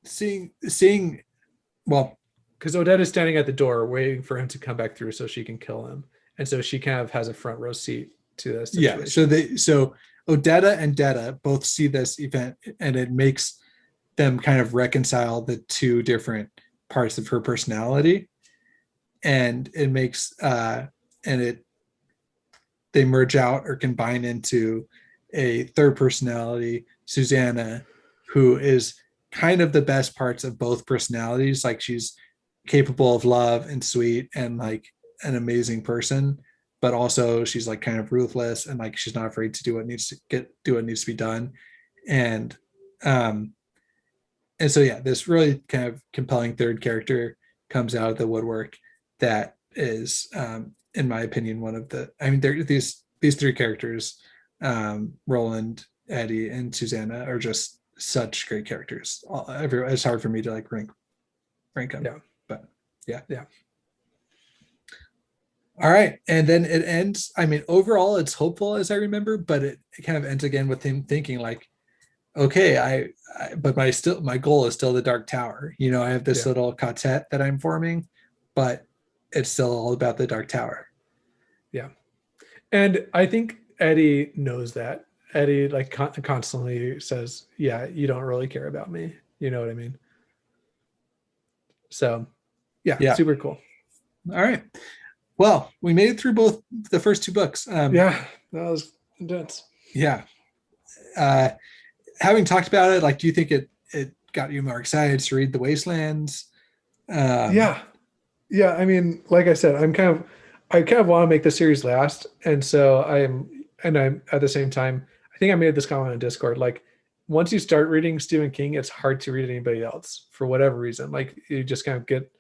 seeing well, because Odetta's standing at the door waiting for him to come back through so she can kill him, and so she kind of has a front row seat to this situation. So Odetta and Detta both see this event, and it makes them kind of reconcile the two different parts of her personality, and it makes they merge out or combine into a third personality, Susanna, who is kind of the best parts of both personalities. Like she's capable of love and sweet and like an amazing person, but also she's like kind of ruthless and like she's not afraid to do what needs to be done. And so this really kind of compelling third character comes out of the woodwork that is in my opinion one of the, I mean, these three characters, Roland, Eddie, and Susanna, are just such great characters. It's hard for me to like rank them. Yeah. But yeah. All right. And then it ends. I mean, overall, it's hopeful as I remember, but it kind of ends again with him thinking like, okay, but my goal is still the Dark Tower. I have this little quartet that I'm forming, but it's still all about the Dark Tower. Yeah. And I think Eddie knows that. Eddie like constantly says, yeah, you don't really care about me. You know what I mean? So yeah. Super cool. All right. Well, we made it through both the first two books. That was intense. Yeah. Having talked about it, like, do you think it got you more excited to read The Wastelands? Yeah. I mean, like I said, I kind of want to make the series last, and so I'm at the same time, I think I made this comment on Discord. Like, once you start reading Stephen King, it's hard to read anybody else for whatever reason. Like, you just kind of get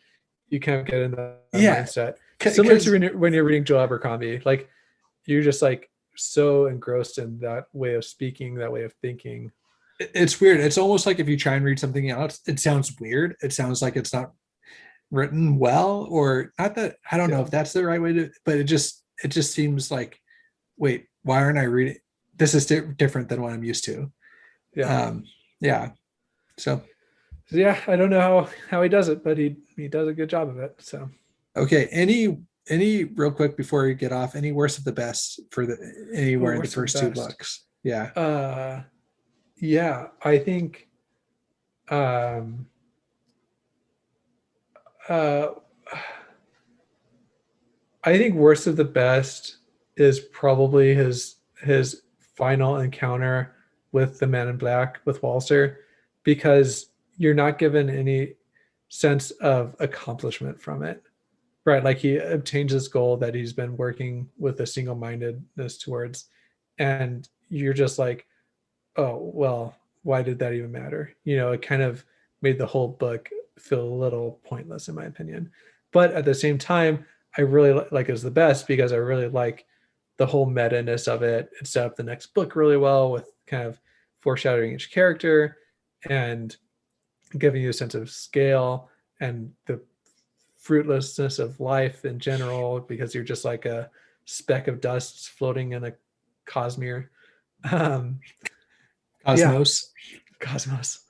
in the mindset. Similar to when you're reading Joe Abercrombie, like you're just like so engrossed in that way of speaking, that way of thinking. It's weird. It's almost like if you try and read something else, it sounds weird. It sounds like it's not written well, or not that, I don't know if that's the right way to, but it just seems like, wait, why aren't I reading? This is different than what I'm used to. So I don't know how he does it, but he does a good job of it. So okay, any real quick before you get off, any worst of the best for anywhere in the first two books? I think I think worst of the best is probably his final encounter with the Man in Black, with Walser, because you're not given any sense of accomplishment from it, right? Like, he obtains this goal that he's been working with a single-mindedness towards, and you're just like, oh, well, why did that even matter? It kind of made the whole book feel a little pointless, in my opinion. But at the same time, I really like it as the best because I really like the whole meta-ness of it. It set up the next book really well with kind of foreshadowing each character and giving you a sense of scale and the fruitlessness of life in general, because you're just like a speck of dust floating in a cosmere. Um, Cosmos, Cosmos.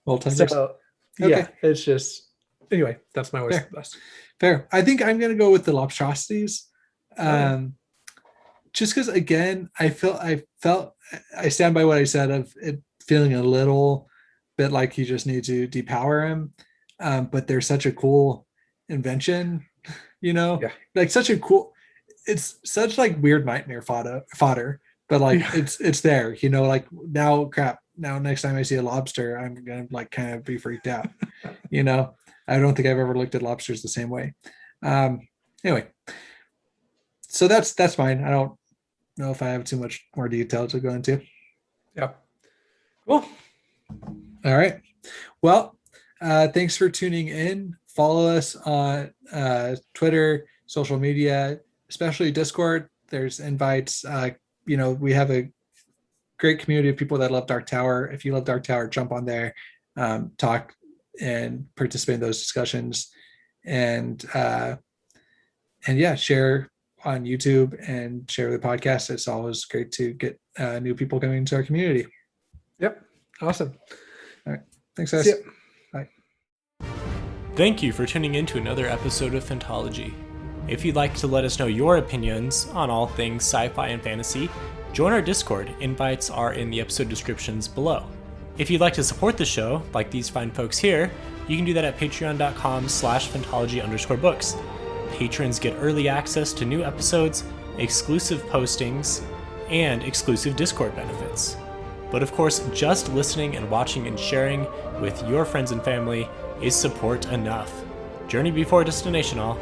multiverse. So Okay, yeah, it's just anyway. That's my worst fair, of the best. fair. I think I'm gonna go with the Lobstrosities. Okay. Just because, again, I stand by what I said of it feeling a little bit like you just need to depower him. But they're such a cool invention, Yeah. like such a cool. It's such like weird nightmare fodder, but like Yeah. it's there, like now, crap. Now next time I see a lobster, I'm gonna like kind of be freaked out. You know, I don't think I've ever looked at lobsters the same way. Anyway, so that's fine. I don't know if I have too much more detail to go into. Yeah. Cool. All right. Well, thanks for tuning in. Follow us on Twitter, social media, especially Discord. There's invites. We have a great community of people that love Dark Tower. If you love Dark Tower, jump on there, talk and participate in those discussions, and yeah, share on YouTube and share the podcast. It's always great to get new people coming into our community. Yep. Awesome. All right. Thanks, guys. See ya. Bye. Thank you for tuning in to another episode of Phantology. If you'd like to let us know your opinions on all things sci-fi and fantasy, join our Discord. Invites are in the episode descriptions below. If you'd like to support the show, like these fine folks here, you can do that at patreon.com/phantology_books. Patrons get early access to new episodes, exclusive postings, and exclusive Discord benefits. But of course, just listening and watching and sharing with your friends and family is support enough. Journey before destination all.